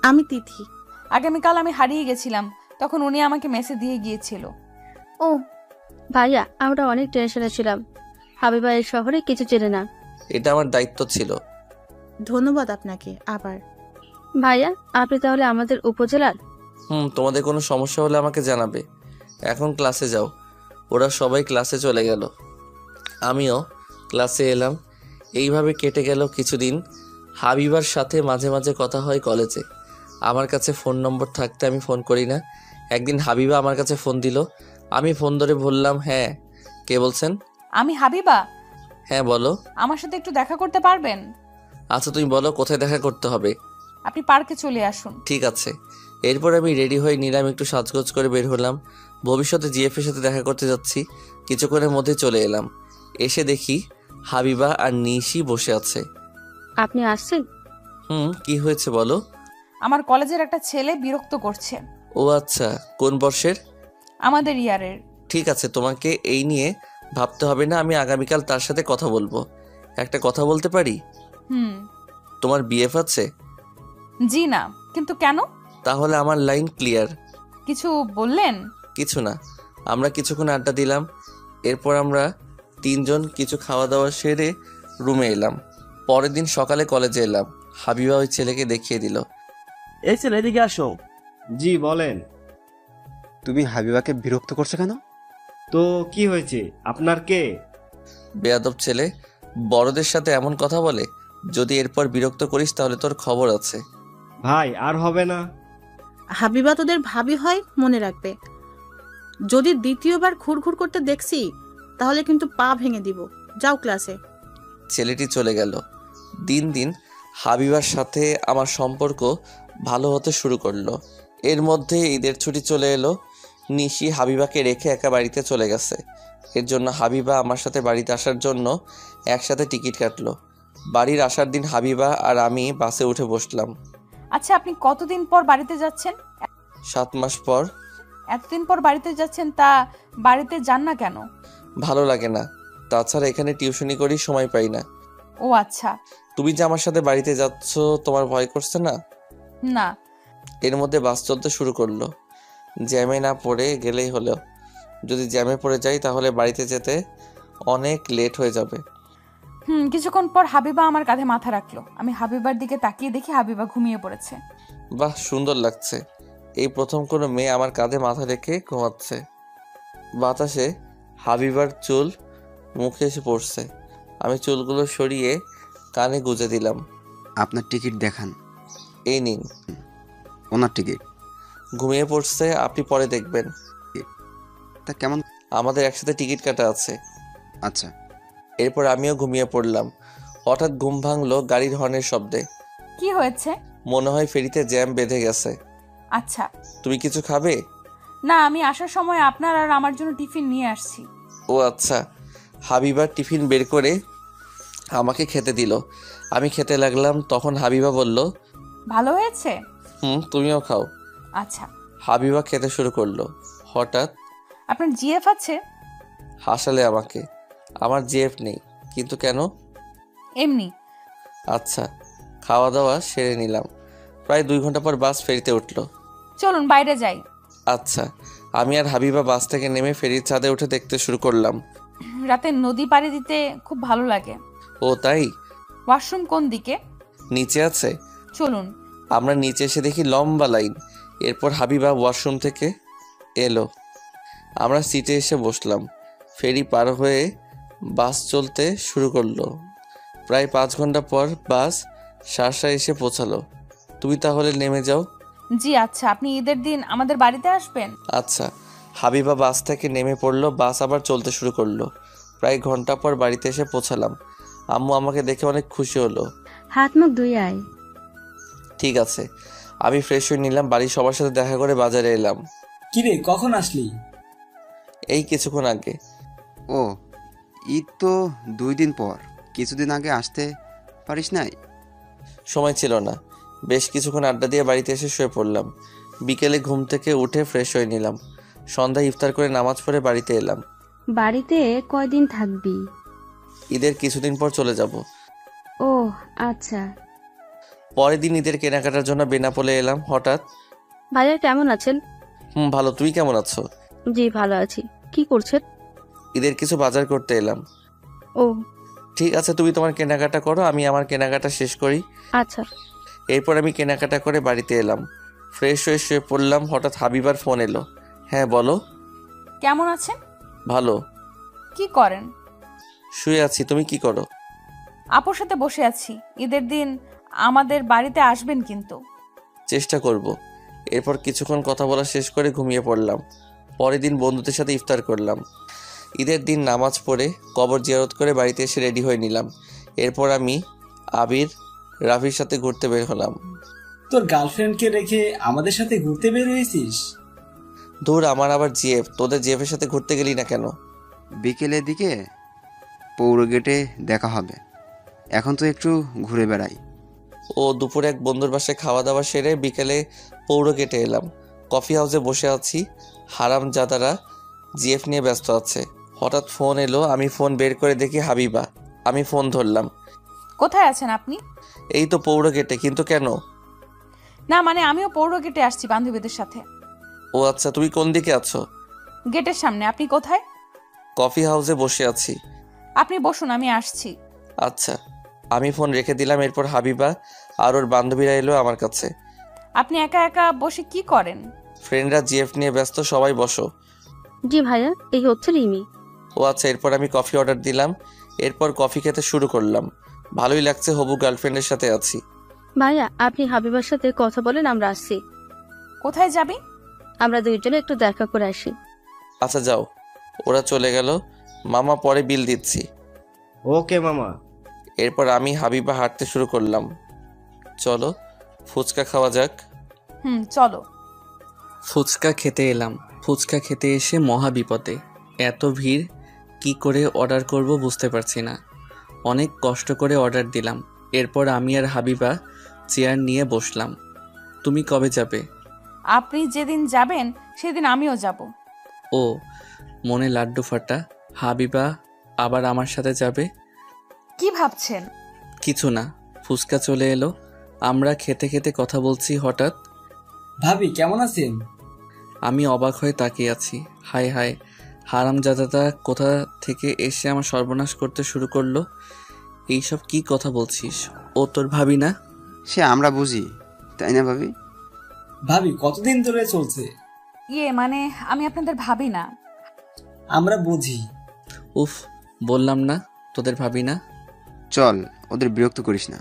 M: আমি তিথি।
F: আগামীকাল আমি হারিয়ে গেছিলাম, তখন উনি আমাকে মেসেজ দিয়ে গিয়েছিল।
C: ও ভাইয়া, আমরা অনেক টেনশনে ছিলাম। হাবিবা এই শহরে কিছু চেনে না।
J: এটা আমার দায়িত্ব ছিল।
M: ধন্যবাদ আপনাকে আবার।
C: ভাইয়া, আপনি তাহলে আমাদের উপজেলার?
J: তোমাদের কোনো সমস্যা হলে আমাকে জানাবে। এখন ক্লাসে যাও। ওরা সবাই ক্লাসে চলে গেল, আমিও ক্লাসে এলাম। এইভাবে কেটে গেল কিছুদিন। হাবিবার সাথে মাঝে মাঝে কথা হয় কলেজে। আমার কাছে ফোন নম্বর থাকতে আমি ফোন করি না। একদিন হাবিবা আমার কাছে ফোন দিল। আমি ফোন ধরে বললাম, হ্যাঁ, কে বলছেন?
F: আমি হাবিবা।
J: হ্যাঁ বলো।
F: আমার সাথে একটু দেখা করতে পারবেন?
J: আচ্ছা তুমি বলো কোথায় দেখা করতে হবে।
F: আপনি পার্কে চলে আসুন।
J: ঠিক আছে। এরপর আমি রেডি হয়ে নিলাম, একটু সাজগোজ করে বের হলাম। ভবিষ্যতে জিএফ এর সাথে দেখা করতে যাচ্ছি। কিছুক্ষণের মধ্যে চলে এলাম। এসে দেখি হাবিবা আর নিশি বসে আছে।
C: আপনি আসছেন?
J: কি হয়েছে বলো।
F: আমার কলেজের একটা ছেলে বিরক্ত করছে।
J: ও আচ্ছা, কোন বর্ষের?
F: আমাদের ইয়ারের।
J: ঠিক আছে, তোমাকে এই নিয়ে ভাবতে হবে না। আমি আগামীকাল তার সাথে কথা বলবো। একটা কথা বলতে পারি? তোমার বিএফ আছে?
F: জি না। কিন্তু কেন?
J: তাহলে আমার লাইন ক্লিয়ার।
F: কিছু বললেন?
J: কিছু না। আমরা কিছুক্ষণ আড্ডা দিলাম। এরপর আমরা তিনজন কিছু খাওয়া দাওয়া সেরে রুমে এলাম। পরের দিন সকালে কলেজে এলাম। হাবিবা ওই ছেলেকে দেখিয়ে দিল।
A: এই ছেলে, এদিকে আসো।
I: জি বলেন।
K: তুমি হাবিবাকে বিরক্ত করছো কেন?
I: তো কি হয়েছে? আপনার কে?
J: বেয়াদব ছেলে, বড়দের সাথে এমন কথা বলে। যদি এরপর বিরক্ত করিস তাহলে তোর খবর আছে।
I: ভাই আর হবে না।
M: হাবিবা তোদের ভাবি হয়, মনে রাখবে। যদি দ্বিতীয়বার ঘুরঘুর করতে দেখছি তাহলে কিন্তু পা ভেঙে দিব। যাও ক্লাসে।
J: ছেলেটি চলে গেল। দিন দিন হাবিবার সাথে আমার সম্পর্ক ভালো হতে শুরু করলো। এর মধ্যে ঈদের ছুটি চলে এলো। নিশি হাবিবাকে রেখে একা বাড়িতে চলে গেছে। এর জন্য হাবিবা আমার সাথে বাড়িতে আসার জন্য একসাথে টিকিট কাটলো। বাড়ির আসার দিন হাবিবা আর আমি বাসে উঠে বসলাম।
F: আচ্ছা, আপনি কতদিন পর বাড়িতে যাচ্ছেন?
J: 7 মাস পর।
F: এতদিন পর বাড়িতে যাচ্ছেন, তা বাড়িতে যান না কেন?
J: ভালো লাগে না। তাছাড়া এখানে টিউশনি করি, সময় পাই না।
F: ও আচ্ছা।
J: তুমি যে আমার সাথে বাড়িতে যাচ্ছ, তোমার ভয় করছে না?
F: না।
J: এর মধ্যে বাস চলতে শুরু করলো। জ্যামে না পড়ে গেলেই হলো। যদি জ্যামে পড়ে যাই তাহলে বাড়িতে যেতে অনেক লেট হয়ে যাবে।
F: কিছুক্ষণ পর হাবিবা আমার কাঁধে মাথা রাখলো। আমি হাবিবার দিকে তাকিয়ে দেখি হাবিবা ঘুমিয়ে পড়েছে।
J: বাহ, সুন্দর লাগছে। এই প্রথম কোনো মেয়ে আমার কাঁধে মাথা রেখে ঘুমাচ্ছে। বাতাসে হাবিবার চুল মুখে এসে পড়ছে। আমি চুলগুলো সরিয়ে কানে গুজে দিলাম।
K: আপনার টিকিট দেখান।
J: এই নিন।
K: ওনার টিকিট।
J: ঘুমিয়ে পড়ছে, আপনি পরে দেখবেন।
K: তা কেমন?
J: আমাদের একসাথে টিকিট কাটা আছে।
K: আচ্ছা।
J: এরপর আমিও ঘুমিয়ে পড়লাম। হঠাৎ ঘুম ভাঙলো গাড়ির হর্নের শব্দে।
F: কি হয়েছে?
J: মনে হয় ফেরিতে জ্যাম বেঁধে গেছে।
F: আচ্ছা।
J: তুমি কিছু খাবে?
F: না, আমি আসার সময় আপনার আর আমার জন্য টিফিন নিয়ে আসছি।
J: ও আচ্ছা। হাবিবার টিফিন বের করে আমাকে খেতে দিল। আমি খেতে লাগলাম। তখন হাবিবা বলল,
F: ভালো হয়েছে।
J: তুমিও খাও।
F: আচ্ছা।
J: হাবিবা খেতে শুরু করলো। হঠাৎ,
F: আপনার জিএফ আছে?
J: হাসালে আমাকে। আমার জিএফ নেই, কিন্তু কেন?
F: এমনি।
J: আচ্ছা, খাওয়া দাওয়া সেরে নিলাম। প্রায় 2 ঘন্টা পর বাস ফেরিতে উঠলো।
F: চলুন বাইরে যাই।
J: আচ্ছা, আমি আর হাবিবা বাস থেকে নেমে ফেরির ছাদে উঠে দেখতে শুরু করলাম।
F: রাতে নদী পাড়ি দিতে খুব ভালো লাগে।
J: ও তাই?
F: ওয়াশরুম কোন দিকে?
J: নিচে আছে।
F: চলুন।
J: আমরা নিচে এসে দেখি লম্বা লাইন। এরপর হাবিবা ওয়াশরুম থেকে এলো। আমরা সিটে এসে বসলাম। ফেরি পার হয়ে বাস চলতে শুরু করলো। প্রায় 5 ঘন্টা পর বাস শার্শা এসে পৌঁছালো। তুমি তাহলে নেমে যাও।
F: জি আচ্ছা, আপনি ঈদের দিন আমাদের বাড়িতে আসবেন?
J: আচ্ছা। হাবিবা বাস থেকে নেমে পড়লো। বাস আবার চলতে শুরু করলো। প্রায় ঘন্টা পর বাড়িতে এসে পৌঁছালাম। আম্মু আমাকে দেখে অনেক খুশি হলো।
C: হাত মুখ ধুয়ে আয়।
J: ঠিক আছে। আমি ফ্রেশ হয়ে নিলাম। বাড়ির সবার সাথে দেখা করে বাজারে এলাম।
E: কিরে, কখন আসলি?
J: এই কিছুক্ষণ আগে।
K: ও, ঈদ তো 2 দিন পর। কিছুদিন আগে আসতে পারিস নাই?
J: সময় ছিল না। বেশ কিছুক্ষণ আড্ডা দিয়ে বাড়িতে এসে শুয়ে পড়লাম। বিকেলে ঘুম থেকে উঠে ফ্রেশ হয়ে নিলাম। সন্ধ্যায় ইফতার করে নামাজ পড়ে বাড়িতে এলাম।
C: বাড়িতে কয়দিন থাকবি?
J: ঈদের কিছুদিন পর চলে যাব।
C: ও আচ্ছা।
J: পরের দিন ঈদের কেনাকাটার জন্য বেনাপোলে এলাম। হঠাৎ,
N: ভাইয়া কেমন আছেন?
J: ভালো। তুই কেমন আছো?
N: জি ভালো আছি। কি করছেন?
J: ঈদের কিছু বাজার করতে এলাম।
N: ও
J: ঠিক আছে, তুমি তোমার কেনাকাটা করো, আমি আমার কেনাকাটা শেষ করি।
N: আচ্ছা।
J: এরপর আমি কেনাকাটা করে বাড়িতে এলাম। ফ্রেশ হয়ে শুয়ে পড়লাম। হঠাৎ হাবিবার ফোন এলো। হ্যাঁ বলো।
F: কেমন আছেন?
J: ভালো।
F: কি করেন?
J: শুয়ে আছি। তুমি কি করো?
F: আপুর সাথে বসে আছি। ঈদের দিন আমাদের বাড়িতে আসবেন কিন্তু।
J: চেষ্টা করব। এরপর কিছুক্ষণ কথা বলা শেষ করে ঘুমিয়ে পড়লাম। পরের দিন বন্ধুদের সাথে ইফতার করলাম। ঈদের দিন নামাজ পড়ে কবর জিয়ারত করে বাড়িতে এসে রেডি হয়ে নিলাম। এরপর আমি আবির, রাফির সাথে ঘুরতে বের হলাম।
E: তোর গার্লফ্রেন্ডকে রেখে আমাদের সাথে ঘুরতে বের হয়েছিস?
J: দূর, আমার আবার জিএফ। তোদের জিএফের সাথে ঘুরতে গেলি না কেন?
K: বিকেলের দিকে পৌর গেটে দেখা হবে। এখন তো একটু ঘুরে বেড়াই।
J: ও, দুপুরে এক বন্ধুর বাসায় খাওয়া দাওয়া সেরে বিকেলে পৌর গেটে এলাম। কফি হাউসে বসে আছি। হারামজাদারা জিএফ নিয়ে ব্যস্ত আছে। হঠাৎ ফোন এলো। আমি ফোন বের করে দেখি হাবিবা। আমি ফোন ধরলাম।
F: কোথায় আছেন আপনি?
J: এই তো পৌর গেটে। কিন্তু কেন?
F: না মানে আমিও পৌর গেটে আসছি বান্ধবীদের সাথে।
J: ও আচ্ছা, তুমি কোন দিকে আছো?
F: গেটের সামনে। আপনি কোথায়?
J: কফি হাউসে বসে আছি।
F: আপনি বসুন, আমি আসছি।
J: আচ্ছা। আমি ফোন রেখে দিলাম। এরপর হাবিবা আর ওর বান্ধবীরা এলো আমার কাছে।
F: আপনি একা একা বসে কি করেন?
J: ফ্রেন্ডরা জিএফ নিয়ে ব্যস্ত। সবাই বসো।
N: জি ভাইয়া, এই হচ্ছে রিমি।
J: ও আচ্ছা। এরপর আমি কফি অর্ডার দিলাম। এরপর কফি খেতে শুরু করলাম। ভালোই লাগছে, হবু গার্লফ্রেন্ডের সাথে আছি।
N: ভাইয়া আপনি হাবিবার সাথে কথা বলেন, আমরা আসছি।
F: কোথায় যাবি?
N: আমরা দুইজনে একটু দেখা করে আসি।
J: আচ্ছা যাও। ওরা চলে গেল। মামা, পরে বিল দিচ্ছি।
I: ওকে মামা।
J: এরপর আমি হাবিবা হাঁটতে শুরু করলাম। চলো ফুচকা খাওয়া যাক।
F: চলো।
B: ফুচকা খেতে এলাম। ফুচকা খেতে এসে মহা বিপদে। এত ভিড়, কি করে অর্ডার করব বুঝতে পারছি না। অনেক কষ্ট করে অর্ডার দিলাম। এরপর আমি আর হাবিবা চেয়ার নিয়ে বসলাম। তুমি কবে যাবে?
F: আপনি যেদিন যাবেন সেদিন আমিও যাব।
B: ও, মনে লাড্ডু ফাটা। হাবিবা আবার আমার সাথে যাবে?
F: কি ভাবছেন?
B: কিছু না। ফুচকা চলে এলো। আমরা খেতে খেতে কথা বলছি। হঠাৎ,
E: ভাবি কেমন আছেন?
B: আমি অবাক হয়ে তাকিয়ে আছি। হায় হায়, হারামজাদাটা কোথা থেকে এসে আমার সর্বনাশ করতে শুরু করলো। এইসব কি কথা বলছিস? ও তোর ভাবি না?
K: সে আমরা বুঝি, তাই না ভাবি?
E: ভাবি কতদিন ধরে চলছে?
F: মানে আমি আপনাদের ভাবি না।
E: আমরা বুঝি।
B: উফ, বললাম না তোদের ভাবি না।
K: চল, ওদের বিরক্ত করিস না।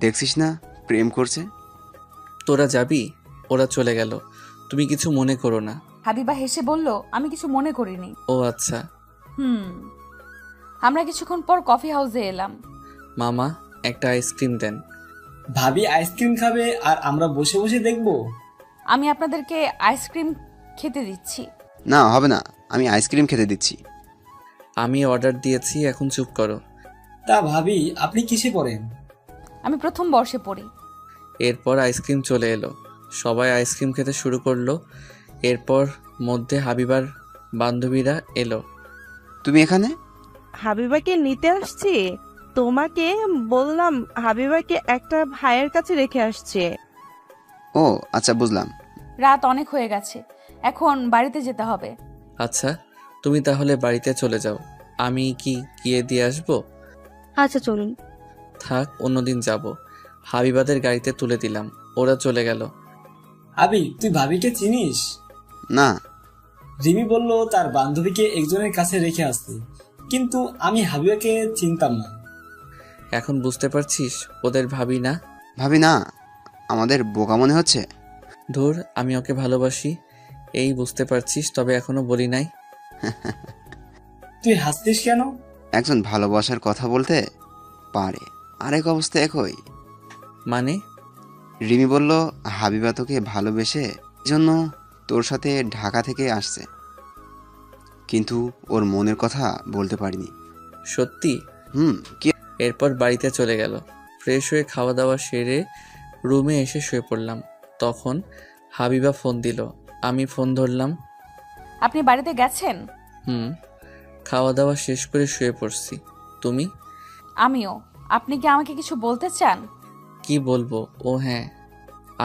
K: দেখছিস না প্রেম করছে।
B: তোরা যাবি? ওরা চলে গেল। তুমি কিছু মনে করো না।
F: হাবিবা হেসে বলল, আমি কিছু মনে করিনি।
B: ও আচ্ছা।
F: আমরা কিছুক্ষণ পর কফি হাউসে এলাম।
B: মামা, একটা আইসক্রিম দেন।
E: ভাবি আইসক্রিম খাবে আর আমরা বসে বসে দেখবো?
F: আমি আপনাদেরকে আইসক্রিম খেতে দিচ্ছি।
K: না হবে না, আমি আইসক্রিম খেতে দিচ্ছি।
B: আমি অর্ডার দিয়েছি, এখন চুপ করো।
E: তা ভাবি আপনি কিসে পড়েন?
F: আমি প্রথম বর্ষে পড়ি।
B: এরপর আইসক্রিম চলে এলো। সবাই আইসক্রিম খেতে শুরু করলো। এরপর মধ্যে হাবিবার বান্ধবীরা এলো।
K: তুমি এখানে?
H: হাবিবাকে নিতে আসছি। তোমাকে বললাম হাবিবাকে একটা ভাইয়ের কাছে রেখে আসছে।
K: ও আচ্ছা, বুঝলাম।
F: রাত অনেক হয়ে গেছে, এখন বাড়িতে যেতে হবে।
B: আচ্ছা, তুমি তাহলে বাড়িতে চলে যাও, আমি কি গিয়ে দিয়ে আসবো?
N: আচ্ছা চলুন।
B: থাক, অন্যদিন যাব। হাবিবাদের গাড়িতে তুলে দিলাম, ওরা চলে গেল।
E: আবি, তুই ভাবিকে চিনিস?
K: না।
E: রিমি বলল তার বান্ধবীকে একজনের কাছে রেখে আসতে, কিন্তু আমি হাবিবাকে চিনতাম না।
B: এখন বুঝতে পারছিস ওদের ভাবি না?
K: ভাবি না? আমাদের বোকা মনে হচ্ছে?
B: ধুর, আমি ওকে ভালোবাসি, এই বুঝতে পারছিস, তবে এখনো বলি নাই।
E: তুই হাসতিস কেন?
K: একজন ভালোবাসার কথা বলতে পারে, আরেক অবস্থা একই।
B: মানে?
K: রিমি বলল হাবিবা তোকে ভালোবেসে জন্য তোর সাথে ঢাকা থেকে আসছে, কিন্তু ওর মনের কথা বলতে পারিনি।
B: সত্যি?
K: কি?
B: এরপর বাড়িতে চলে গেল। ফ্রেশ হয়ে খাওয়া দাওয়া সেরে রুমে এসে শুয়ে পড়লাম। তখন হাবিবা ফোন দিল, আমি ফোন ধরলাম।
F: আপনি বাড়িতে গেছেন?
B: খাওয়া দাওয়া শেষ করে শুয়ে পড়ছি। তুমি?
F: আমিও। আপনি কি আমাকে কিছু বলতে চান?
B: কি বলবো? ও হ্যাঁ,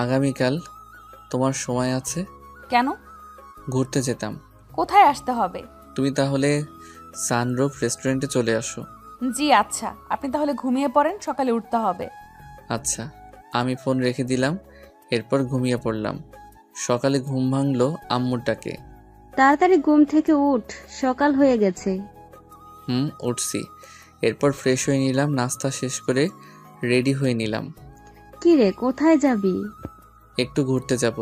B: আগামীকাল তোমার সময় আছে?
F: কেন?
B: ঘুরতে যেতাম।
F: কোথায় আসতে হবে?
B: তুমি তাহলে সানরুফ রেস্টুরেন্টে চলে আসো।
F: জি আচ্ছা, আপনি তাহলে ঘুমিয়ে পড়েন, সকালে উঠতে হবে।
B: আচ্ছা। আমি ফোন রেখে দিলাম, এরপর ঘুমিয়ে পড়লাম। সকালে ঘুম ভাঙলো আম্মুর ডাকে।
C: তাড়াতাড়ি ঘুম থেকে উঠ, সকাল হয়ে গেছে।
B: উঠছি। এরপর ফ্রেশ হয়ে নিলাম, নাস্তা শেষ করে রেডি হয়ে নিলাম।
C: কি রে, কোথায় যাবি?
B: একটু ঘুরতে যাব।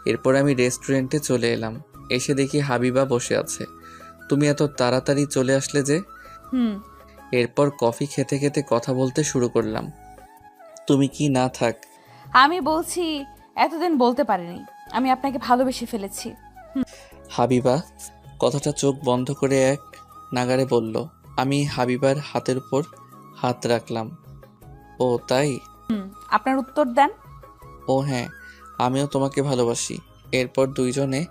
B: এরপর আমি রেস্টুরেন্টে চলে এলাম। এসে দেখি হাবিবা বসে আছে। তুমি এত তাড়াতাড়ি চলে আসলে যে? এরপর কফি খেতে খেতে কথা বলতে শুরু করলাম। তুমি কি না থাক।
F: আমি বলছি এতদিন বলতে পারিনি, আমি আপনাকে ভালোবেসে ফেলেছি।
B: হাবিবা কথাটা চোখ বন্ধ করে এক নাগারে বলল। আমি হাবিবার হাতের উপর হাত রাখলাম। ও তাই?
F: আপনার উত্তর দেন।
B: ও হ্যাঁ, আমিও তোমাকে ভালোবাসি। এরপর দুইজনে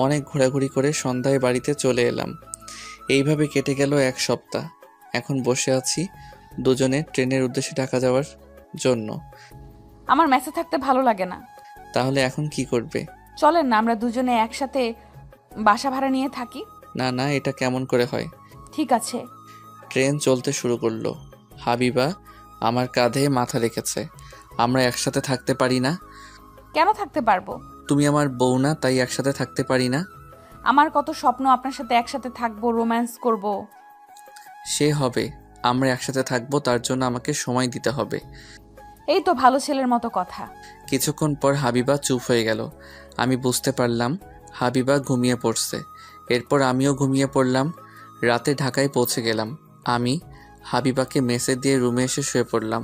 B: অনেক ঘোরাঘুরি করে সন্ধ্যায় বাড়িতে চলে এলাম। এইভাবে কেটে গেল এক সপ্তাহ। এখন বসে আছি দুজনে ট্রেনের উদ্দেশ্যে ঢাকা যাওয়ার জন্য।
F: আমার মেসে থাকতে ভালো লাগে না।
B: তাহলে এখন কি করবে?
F: চলেন না আমরা দুজনে একসাথে বাসা ভাড়া নিয়ে থাকি।
B: না না, এটা কেমন করে হয়?
F: ঠিক আছে।
B: ট্রেন চলতে শুরু করলো। হাবিবা আমার কাঁধে মাথা রেখেছে। আমরা একসাথে থাকতে পারি না?
F: কেন থাকতে পারবো?
B: তুমি আমার বউ না, তাই একসাথে থাকতে পারি না?
F: আমার কত স্বপ্ন আপনার সাথে একসাথে থাকবো, রোম্যান্স করব।
B: সে হবে, আমরা একসাথে থাকবো, তার জন্য আমাকে সময় দিতে হবে।
F: এই তো ভালো ছেলের মতো কথা।
B: কিছুক্ষণ পর হাবিবা চুপ হয়ে গেল। আমি বুঝতে পারলাম হাবিবা ঘুমিয়ে পড়ছে। এরপর আমিও ঘুমিয়ে পড়লাম। রাতে ঢাকায় পৌঁছে গেলাম। আমি হাবিবাকে মেসে দিয়ে রুমে এসে শুয়ে পড়লাম।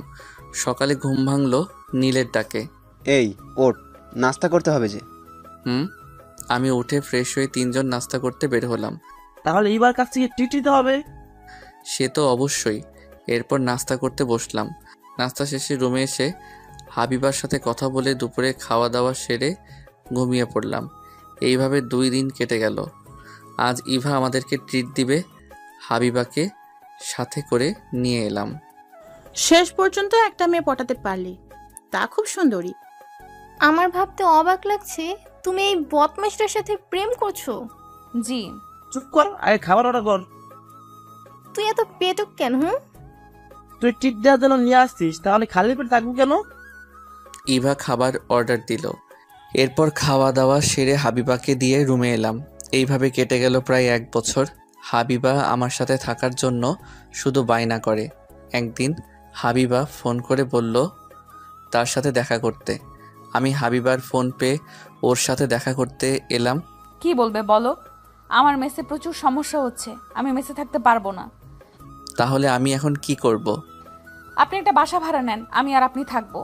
B: সকালে ঘুম ভাঙলো নীলের ডাকে।
K: এই ওঠ, নাস্তা করতে হবে যে।
B: আমি উঠে ফ্রেশ হয়ে তিনজন নাস্তা করতে বের হলাম।
A: তাহলে এবার কাছ থেকে ট্রিট দিতে হবে।
B: সে তো অবশ্যই। এরপর নাস্তা করতে বসলাম। নাস্তা শেষে রুমে এসে হাবিবার সাথে কথা বলে দুপুরে খাওয়া দাওয়া সেরে ঘুমিয়ে পড়লাম। এইভাবে 2 দিন কেটে গেল। আজ ইভা আমাদেরকে ট্রিট দিবে। হাবিবাকে সাথে করে নিয়ে এলাম।
M: শেষ পর্যন্ত একটা মেয়ে পটাতে পারলি, তা খুব সুন্দরী।
L: আমার ভাবতে অবাক লাগছে, তুমি এই বদমাইশটার সাথে প্রেম করছো।
F: জি।
A: চুপ কর, আগে খাবার অর্ডার কর।
L: তুই এত পেটুক কেন?
A: তুই ট্রিট দেওয়ার জন্য নিয়ে আসছিস, তাহলে খালি পেটে থাকবো কেন?
B: ইভা খাবার অর্ডার দিল। এরপর খাওয়া দাওয়া সেরে হাবিবাকে দিয়ে রুমে এলাম। এইভাবে কেটে গেল প্রায় 1 বছর। হাবিবা আমার সাথে থাকার জন্য শুধু বায়না করে। একদিন হাবিবা ফোন করে বলল তার সাথে দেখা করতে। আমি হাবিবার ফোন পেয়ে ওর সাথে দেখা করতে এলাম।
F: কি বলবে বলো? আমার মেসে প্রচুর সমস্যা হচ্ছে, আমি মেসে থাকতে পারবো না।
B: তাহলে আমি এখন কি করব?
F: আপনি একটা বাসা ভাড়া নেন, আমি আর আপনি থাকবো।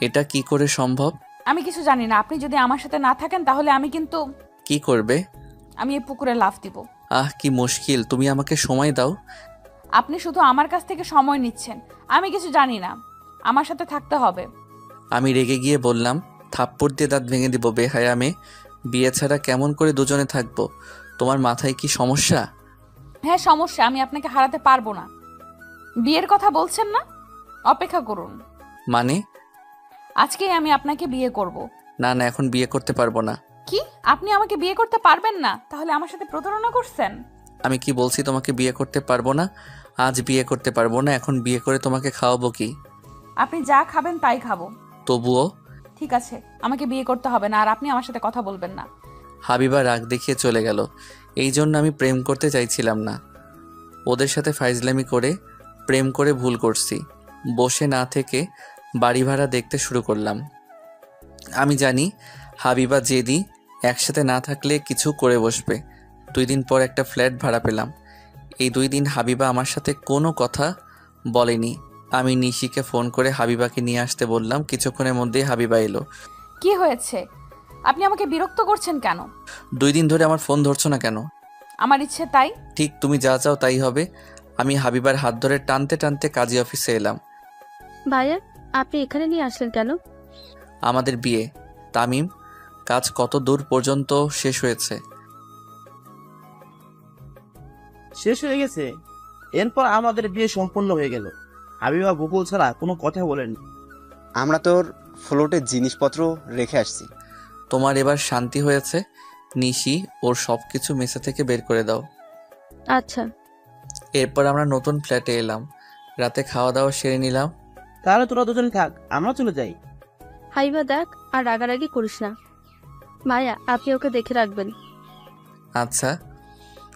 B: এটা কি করে সম্ভব?
F: আমি কিছু জানি না। আপনি যদি আমার সাথে না থাকেন তাহলে আমি কিন্তু।
B: কি করবে?
F: আমি এই পুকুরে লাফ দিব।
B: কি মুশকিল, তুমি আমাকে সময় দাও।
F: আপনি শুধু আমার কাছ থেকে সময় নিচ্ছেন, আমি কিছু জানি না। আমার সাথে থাকতে হবে।
B: আমি রেগে গিয়ে বললাম, থাপ্পড় দিয়ে দাঁত ভেঙে দিব বেহায়া মেয়ে। বিয়ে ছাড়া কেমন করে দুজনে থাকবো? তোমার মাথায় কি সমস্যা?
F: হ্যাঁ সমস্যা, আমি আপনাকে হারাতে পারবো না। বিয়ের কথা বলছেন না? অপেক্ষা করুন,
B: মানে?
F: আজকেই আমি আপনাকে বিয়ে করব।
B: না না, এখন বিয়ে করতে পারবো না।
F: কি? আপনি আমাকে বিয়ে করতে পারবেন না? তাহলে আমার সাথে প্রতারণা করছেন?
B: আমি কি বলছি তোমাকে বিয়ে করতে পারবো না? আজ বিয়ে করতে পারবো না, এখন বিয়ে করে তোমাকে খাওয়াবো কি?
F: আপনি যা খাবেন তাই খাবো।
B: তবুও?
F: ঠিক আছে, আমাকে বিয়ে করতে হবে না, আর আপনি আমার সাথে কথা বলবেন না।
B: হাবিবা রাগ দেখিয়ে চলে গেল। এই জন্য আমি প্রেম করতে চাইছিলাম না। ওদের সাথে ফাইজলামি করে প্রেম করে ভুল করছি। বসে না থেকে বাড়ি ভাড়া দেখতে শুরু করলাম। আমি জানি হাবিবা জেদি, একসাথে না থাকলে কিছু করে বসবে। 2 দিন পর একটা ফ্ল্যাট ভাড়া পেলাম। এই 2 দিন হাবিবা আমার সাথে কোনো কথা বলেনি। আমি নিশিকে ফোন করে হাবিবাকে নিয়ে আসতে বললাম। কিছুক্ষণের মধ্যেই হাবিবা এলো।
F: কি হয়েছে? আপনি আমাকে বিরক্ত করছেন কেন?
B: 2 দিন ধরে আমার ফোন ধরছো না কেন?
F: আমার ইচ্ছে তাই।
B: ঠিক তুমি যা চাও তাই হবে। আমি হাবিবার হাত ধরে টানতে টানতে কাজী অফিসে এলাম।
N: ভাইয়া, আপনি এখানে নিয়ে আসলেন কেন?
B: আমাদের বিয়ে। তামিম, কাজ কত দূর পর্যন্ত শেষ হয়েছে?
A: শেষ হয়ে গেছে। এরপর আমাদের বিয়ে সম্পূর্ণ হয়ে গেল। হাবিবা বকুল ছাড়া কোনো কথা বলেনি।
K: আমরা তোর ফ্লোটের জিনিসপত্র রেখে আসছি।
B: তোমার এবার শান্তি হয়েছে? নিশি, ওর সব কিছু মেসে থেকে বের করে দাও।
N: আচ্ছা।
B: এরপর আমরা নতুন ফ্ল্যাটে এলাম। রাতে খাওয়া দাওয়া সেরে নিলাম।
A: তাহলে তোরা দুজন থাক, আমরা চলে যাই।
N: হাইবা দেখ, আর রাগারাগি করিস না। ভাইয়া, আপনি ওকে দেখে রাখবেন।
B: আচ্ছা।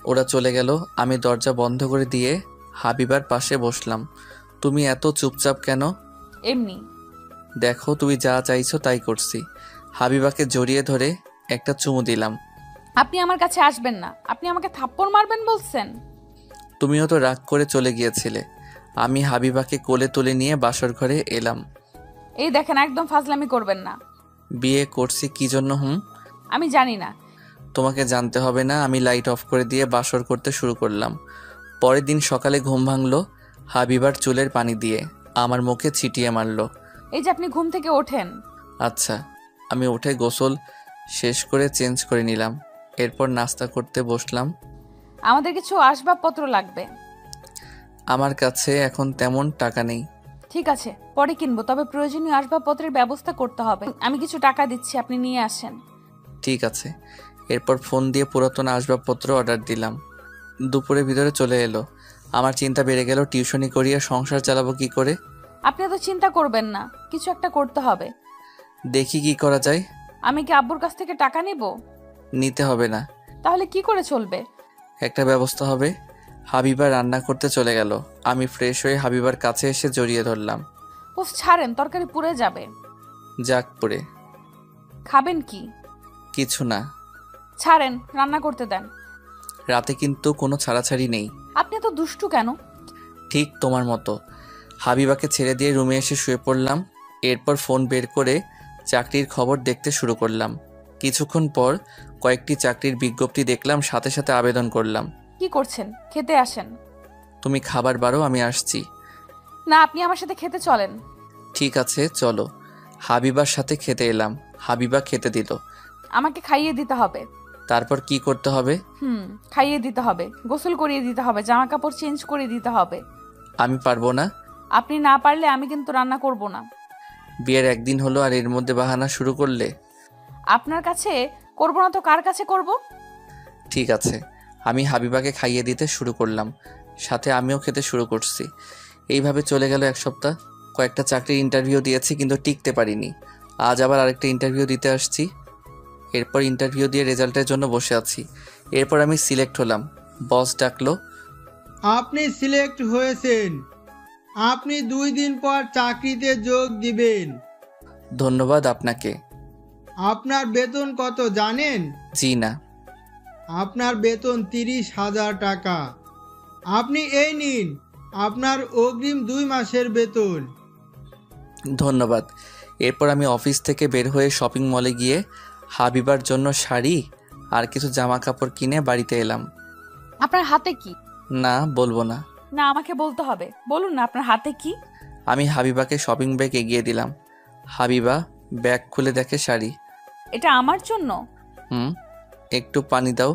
B: ওরা চলে গেল। আমি দরজা বন্ধ করে দিয়ে হাবিবার পাশে বসলাম। তুমি এত চুপচাপ কেন?
F: এমনি।
B: দেখো, তুমি যা চাইছো তাই করছি। হাবিবাকে জড়িয়ে ধরে একটা চুমু দিলাম।
F: আপনি আমার কাছে আসবেন না। আপনি আমাকে থাপ্পড় মারবেন বলছেন?
B: তুমিও তো রাগ করে চলে গিয়েছিলে। আমি হাবিবাকে কোলে তুলে নিয়ে বাসর ঘরে এলাম।
F: এই দেখেন, একদম ফাজলামি করবেন না।
B: বিয়ে করছি কি জন্য?
F: আমি জানি না।
B: তোমাকে জানতে হবে না। আমি লাইট অফ করে দিয়ে বাসর করতে শুরু করলাম। পরের দিন সকালে ঘুম ভাঙলো হাবিবার চুলের পানি দিয়ে, আমার মুখে ছিটিয়ে মারলো।
F: এই যে আপনি ঘুম থেকে ওঠেন।
B: আচ্ছা। আমি উঠে গোসল শেষ করে চেঞ্জ করে নিলাম। এরপর নাস্তা করতে বসলাম।
F: আমাদের কিছু আসবাবপত্র লাগবে।
B: আমার কাছে এখন তেমন টাকা নেই।
F: ঠিক আছে, পরে কিনবো, তবে প্রয়োজনীয় আসবাবপত্রের ব্যবস্থা করতে হবে। আমি কিছু টাকা দিচ্ছি, আপনি নিয়ে আসেন।
B: ঠিক আছে। এরপর ফোন দিয়ে পুরাতন আসবাবপত্র অর্ডার দিলাম। দুপুরের ভিতরে চলে এলো। আমার চিন্তা বেড়ে গেল, টিউশনি করিয়ে সংসার চালাবো কি করে।
F: আপনি তো চিন্তা করবেন না, কিছু একটা করতে হবে।
B: দেখি কি করা যায়।
F: আমি কি আব্বুর কাছ থেকে টাকা নিব?
B: নিতে হবে না।
F: তাহলে কি করে চলবে?
B: একটা ব্যবস্থা হবে। হাবিবা রান্না করতে চলে গেল। আমি ফ্রেশ হয়ে হাবিবার কাছে এসে জড়িয়ে ধরলাম।
F: উফ, ছাড়েন, তরকারি পুড়ে যাবে।
B: যাক পড়ে।
F: খাবেন কি?
B: কিছু না।
F: ছাড়েন, রান্না করতে দেন।
B: রাতে কিন্তু কোনো ছাড়াছাড়ি নেই।
F: আপনি তো দুষ্টু কেন?
B: ঠিক তোমার মতো। হাবিবাকে ছেড়ে দিয়ে রুমে এসে শুয়ে পড়লাম। এরপর ফোন বের করে চাকরির খবর দেখতে শুরু করলাম। কিছুক্ষণ পর কয়েকটি চাকরির বিজ্ঞপ্তি দেখলাম, সাথে সাথে আবেদন করলাম।
F: কি করছেন? খেতে আসেন।
B: তুমি খাবার বারো, আমি আসছি।
F: না, আপনি আমার সাথে খেতে চলেন।
B: ঠিক আছে, চলো। হাবিবার সাথে খেতে এলাম। হাবিবা খেতে দিল।
F: আমাকে খাইয়ে দিতে হবে।
B: তারপর কি করতে হবে?
F: খাইয়ে দিতে হবে, গোসল করিয়ে দিতে হবে, জামা কাপড় চেঞ্জ করে দিতে হবে।
B: আমি পারবো না।
F: আপনি না পারলে আমি কিন্তু রান্না করব না।
B: বিয়ের একদিন হলো আর এর মধ্যে বাহানা শুরু করলে?
F: আপনার কাছে করব না তো কার কাছে করব?
B: ঠিক আছে। আমি হাবিবাকে খাইয়ে দিতে শুরু করলাম, সাথে আমিও খেতে শুরু করছি। এইভাবে চলে গেল 1 সপ্তাহ। কয়েকটা চাকরির ইন্টারভিউ দিয়েছি, কিন্তু টিকতে পারিনি। আজ আবার আরেকটা ইন্টারভিউ দিতে আসছি। এরপর ইন্টারভিউ দিয়ে রেজাল্টের জন্য বসে আছি। এরপর আমি সিলেক্ট হলাম। বস ডাকলো।
O: আপনি সিলেক্ট হয়েছেন, আপনি 2 দিন পর চাকরিতে যোগ দিবেন।
B: ধন্যবাদ আপনাকে।
O: আপনার বেতন কত জানেন?
B: জি না।
O: আপনার বেতন 30,000 টাকা। আপনি এই নিন আপনার অগ্রিম 2 মাসের বেতন।
B: ধন্যবাদ। এরপর আমি অফিস থেকে বের হয়ে শপিং মলে গিয়ে হাবিবার জন্য শাড়ি আর কিছু জামা কাপড় কিনে বাড়িতে এলাম।
F: আপনার হাতে কি?
B: না, বলবো না।
F: না, আমাকে বলতে হবে। বলুন না, আপনার হাতে কি?
B: আমি হাবিবাকে শপিং ব্যাগ এগিয়ে দিলাম। হাবিবা ব্যাগ খুলে দেখে শাড়ি।
F: এটা আমার জন্য?
B: একটু পানি দাও।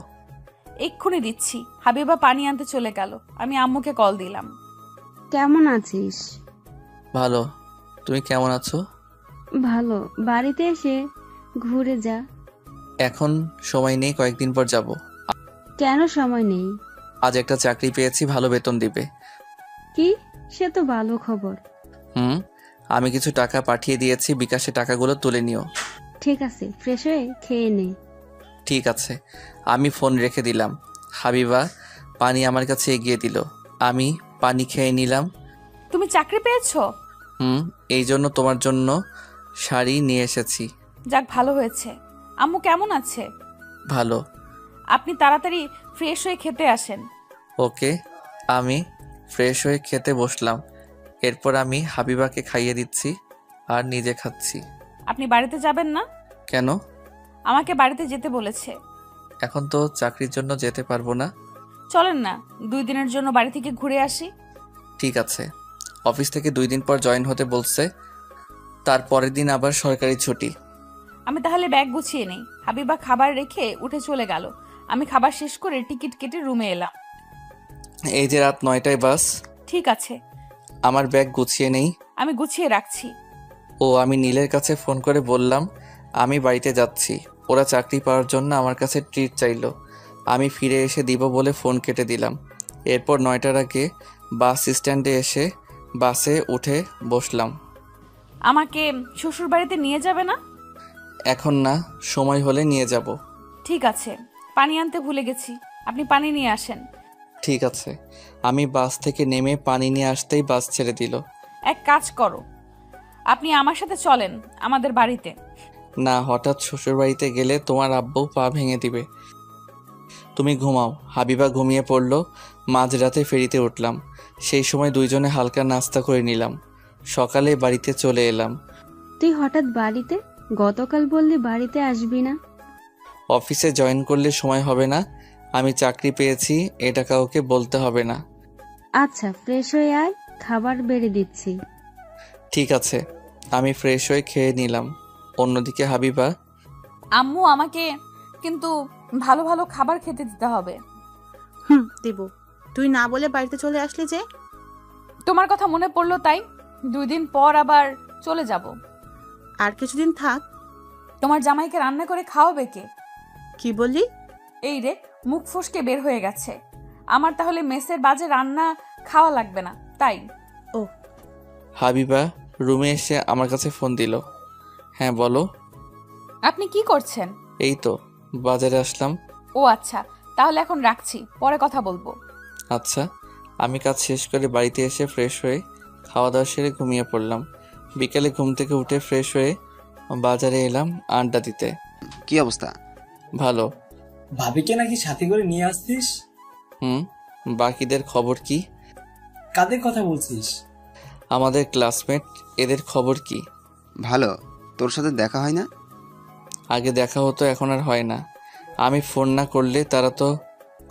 F: এক্ষুনি দিচ্ছি। হাবিবা পানি আনতে চলে গেল। আমি আম্মুকে কল দিলাম।
C: কেমন আছিস?
J: ভালো। তুমি কেমন আছো?
C: ভালো। বাড়িতে এসে ঘুরে যা।
J: এখন সময় নেই, কয়েকদিন পর যাব।
C: কেন সময় নেই?
J: আজ একটা চাকরি পেয়েছি, ভালো বেতন দিবে।
C: কি? সে তো ভালো খবর।
J: আমি কিছু টাকা পাঠিয়ে দিয়েছি, বিকাশে টাকাগুলো তুলে নিও।
C: ঠিক আছে, ফ্রেশ হয়ে খেয়ে নে।
J: ঠিক আছে। আমি ফোন রেখে দিলাম। হাবিবা পানি আমার কাছে এগিয়ে দিল। আমি পানি খেয়ে নিলাম।
F: তুমি চাকরি পেয়েছো?
J: এই জন্য তোমার জন্য শাড়ি নিয়ে এসেছি।
F: যাক, ভালো হয়েছে। আম্মু কেমন আছে?
J: ভালো।
F: আপনি তাড়াতাড়ি ফ্রেশ হয়ে খেতে আসেন।
J: ওকে। আমি ফ্রেশ হয়ে খেতে বসলাম। এরপর আমি হাবিবাকে খাইয়ে দিচ্ছি আর নিজে খাচ্ছি।
F: আপনি বাড়িতে যাবেন না?
J: কেন?
F: আমাকে বাড়িতে যেতে বলেছে।
J: এখন তো চাকরির জন্য যেতে পারবো না।
F: চলেন না, 2 দিনের জন্য বাড়ি থেকে ঘুরে আসি।
J: ঠিক আছে। অফিস থেকে 2 দিন পর জয়েন হতে বলছে, তারপরের দিন আবার সরকারি ছুটি।
F: আমি তাহলে ব্যাগ গুছিয়ে নেই। হাবিবা খাবার রেখে উঠে চলে গেল। আমি খাবার শেষ করে টিকিট কেটে রুমে এলাম।
J: এই যে রাত 9টায় বাস।
F: ঠিক আছে।
J: আমার ব্যাগ গুছিয়ে নেই।
F: আমি গুছিয়ে রাখছি।
J: আমি নীলের কাছে ফোন করে বললাম আমি বাড়িতে যাচ্ছি। ওরা চাকরি পাওয়ার জন্য আমার কাছে ট্রিট চাইলো। আমি ফিরে এসে দিব বলে ফোন কেটে দিলাম। এরপর 9টার আগে বাস স্ট্যান্ডে এসে বাসে উঠে বসলাম।
F: আমাকে শ্বশুর বাড়িতে নিয়ে যাবে না?
J: এখন না, সময় হলে নিয়ে যাব।
F: ঠিক আছে। পানি আনতে ভুলে গেছি, আপনি পানি নিয়ে আসেন।
J: ঠিক আছে। আমি বাস থেকে নেমে পানি নিয়ে আসতেই বাস ছেড়ে দিল।
F: এক কাজ করো, আপনি আমার সাথে চলেন আমাদের বাড়িতে।
J: না, হঠাৎ শ্বশুর বাড়িতে গেলে তোমার আব্বু পা ভেঙে দিবে। তুমি ঘুমাও। হাবিবা ঘুমিয়ে পড়লো। মাঝরাতে ফেরিতে উঠলাম। সেই সময় দুইজনে হালকা নাস্তা করে নিলাম। সকালে বাড়িতে চলে এলাম।
C: তুই হঠাৎ বাড়িতে? গতকাল বললি বাড়িতে আসবি না।
J: অফিসে জয়েন করলে সময় হবে না। আমি চাকরি পেয়েছি, এটা কাউকে বলতে হবে না।
C: আচ্ছা, ফ্রেশ হয়ে আয়, খাবার বেড়ে দিচ্ছি।
J: ঠিক আছে। আমি ফ্রেশ হয়ে খেয়ে নিলাম। অন্যদিকে হাবিবা,
F: আম্মু আমাকে কিন্তু ভালো ভালো খাবার খেতে দিতে হবে।
M: দেব। তুই না বলে বাড়িতে চলে আসলি যে?
F: তোমার কথা মনে পড়লো তাই। 2 দিন পর আবার চলে যাব।
M: আর কিছুদিন থাক।
F: তোমার জামাইকে রান্না করে খাওয়াবে কে?
M: কি বললি?
F: এই রে, মুখ ফসকে বের হয়ে গেছে। আমার তাহলে মেসের বাজে রান্না খাওয়া লাগবে না, তাই?
M: ও।
J: হাবিবা রুমে এসে আমার কাছে ফোন দিল। হ্যাঁ বলো।
F: আপনি কি করছেন?
J: এই তো বাজারে আসলাম।
F: ও আচ্ছা, তাহলে এখন রাখছি, পরে কথা বলবো।
J: আচ্ছা। আমি কাজ শেষ করে বাড়িতে এসে ফ্রেশ হয়ে খাওয়া দাওয়া সেরে ঘুমিয়ে পড়লাম। বিকেলে ঘুম থেকে উঠে ফ্রেশ হয়ে বাজারে এলাম আড্ডা দিতে।
K: কি অবস্থা?
J: ভালো।
E: ভাবিকে নাকি সাথে করে নিয়ে আসছিস?
J: বাকিদের খবর কি?
E: কাদের কথা বলছিস?
J: আমাদের ক্লাসমেট, এদের খবর কি?
K: ভালো। তোর সাথে দেখা হয় না?
J: আগে দেখা হতো, এখন আর হয় না। আমি ফোন না করলে তারা তো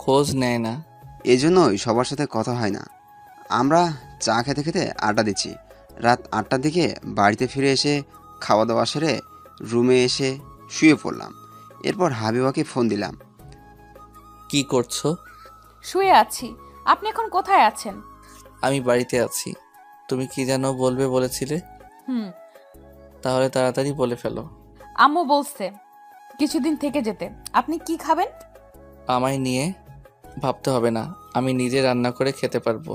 J: খোঁজ নেয় না।
K: এই জন্যই সবার সাথে কথা হয় না। আমরা চা খেতে খেতে আড্ডা দিচ্ছি। রাত 8টার দিকে বাড়িতে ফিরে এসে খাওয়া দাওয়া সেরে রুমে এসে শুয়ে পড়লাম। এরপর হাবিবাকে ফোন দিলাম।
F: কি করছো? শুয়ে আছি। আপনি এখন কোথায় আছেন?
J: আমি বাড়িতে আছি। তুমি কি যেন বলবে বলেছিলে? তাহলে তাড়াতাড়ি বলে ফেলো।
F: আম্মু বলছে কিছুদিন থেকে যেতে। আপনি কি খাবেন?
J: আমায় নিয়ে ভাবতে হবে না, আমি নিজে রান্না করে খেতে পারবো।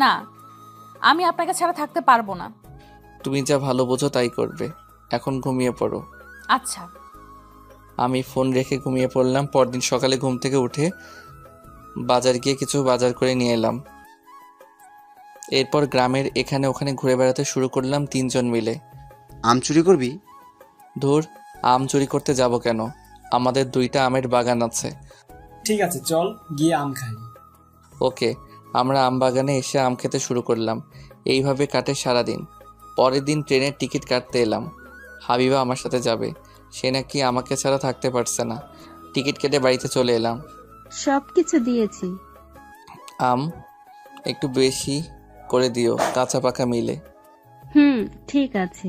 F: না, আমি আপনাকে ছাড়া থাকতে পারবো না।
J: তুমি যা ভালো বোঝো তাই করবে। এখন ঘুমিয়ে পড়ো।
F: আচ্ছা।
J: আমি ফোন রেখে ঘুমিয়ে পড়লাম। পরদিন সকালে ঘুম থেকে উঠে বাজার গিয়ে কিছু বাজার করে নিয়ে এলাম। এরপর গ্রামের এখানে ওখানে ঘুরে বেড়াতে শুরু করলাম 3 জন মিলে।
K: আম চুরি করবি?
J: ধুর, আম চুরি করতে যাব কেন? আমাদের 2টা আমের বাগান আছে।
E: ঠিক আছে, চল গিয়ে আম খাই।
J: ওকে। আমরা আম বাগানে এসে আম খেতে শুরু করলাম। এইভাবে কাটে সারাদিন। পরের দিন ট্রেনের টিকিট কাটতে এলাম। হাবিবা আমার সাথে যাবে। সে নাকি আমাকে ছাড়া থাকতে পারছে না। টিকিট কেটে বাড়িতে চলে এলাম।
C: সবকিছু দিয়েছি।
J: আম একটু বেশি করে দিও, কাঁচা পাকা মিলে।
C: ঠিক আছে।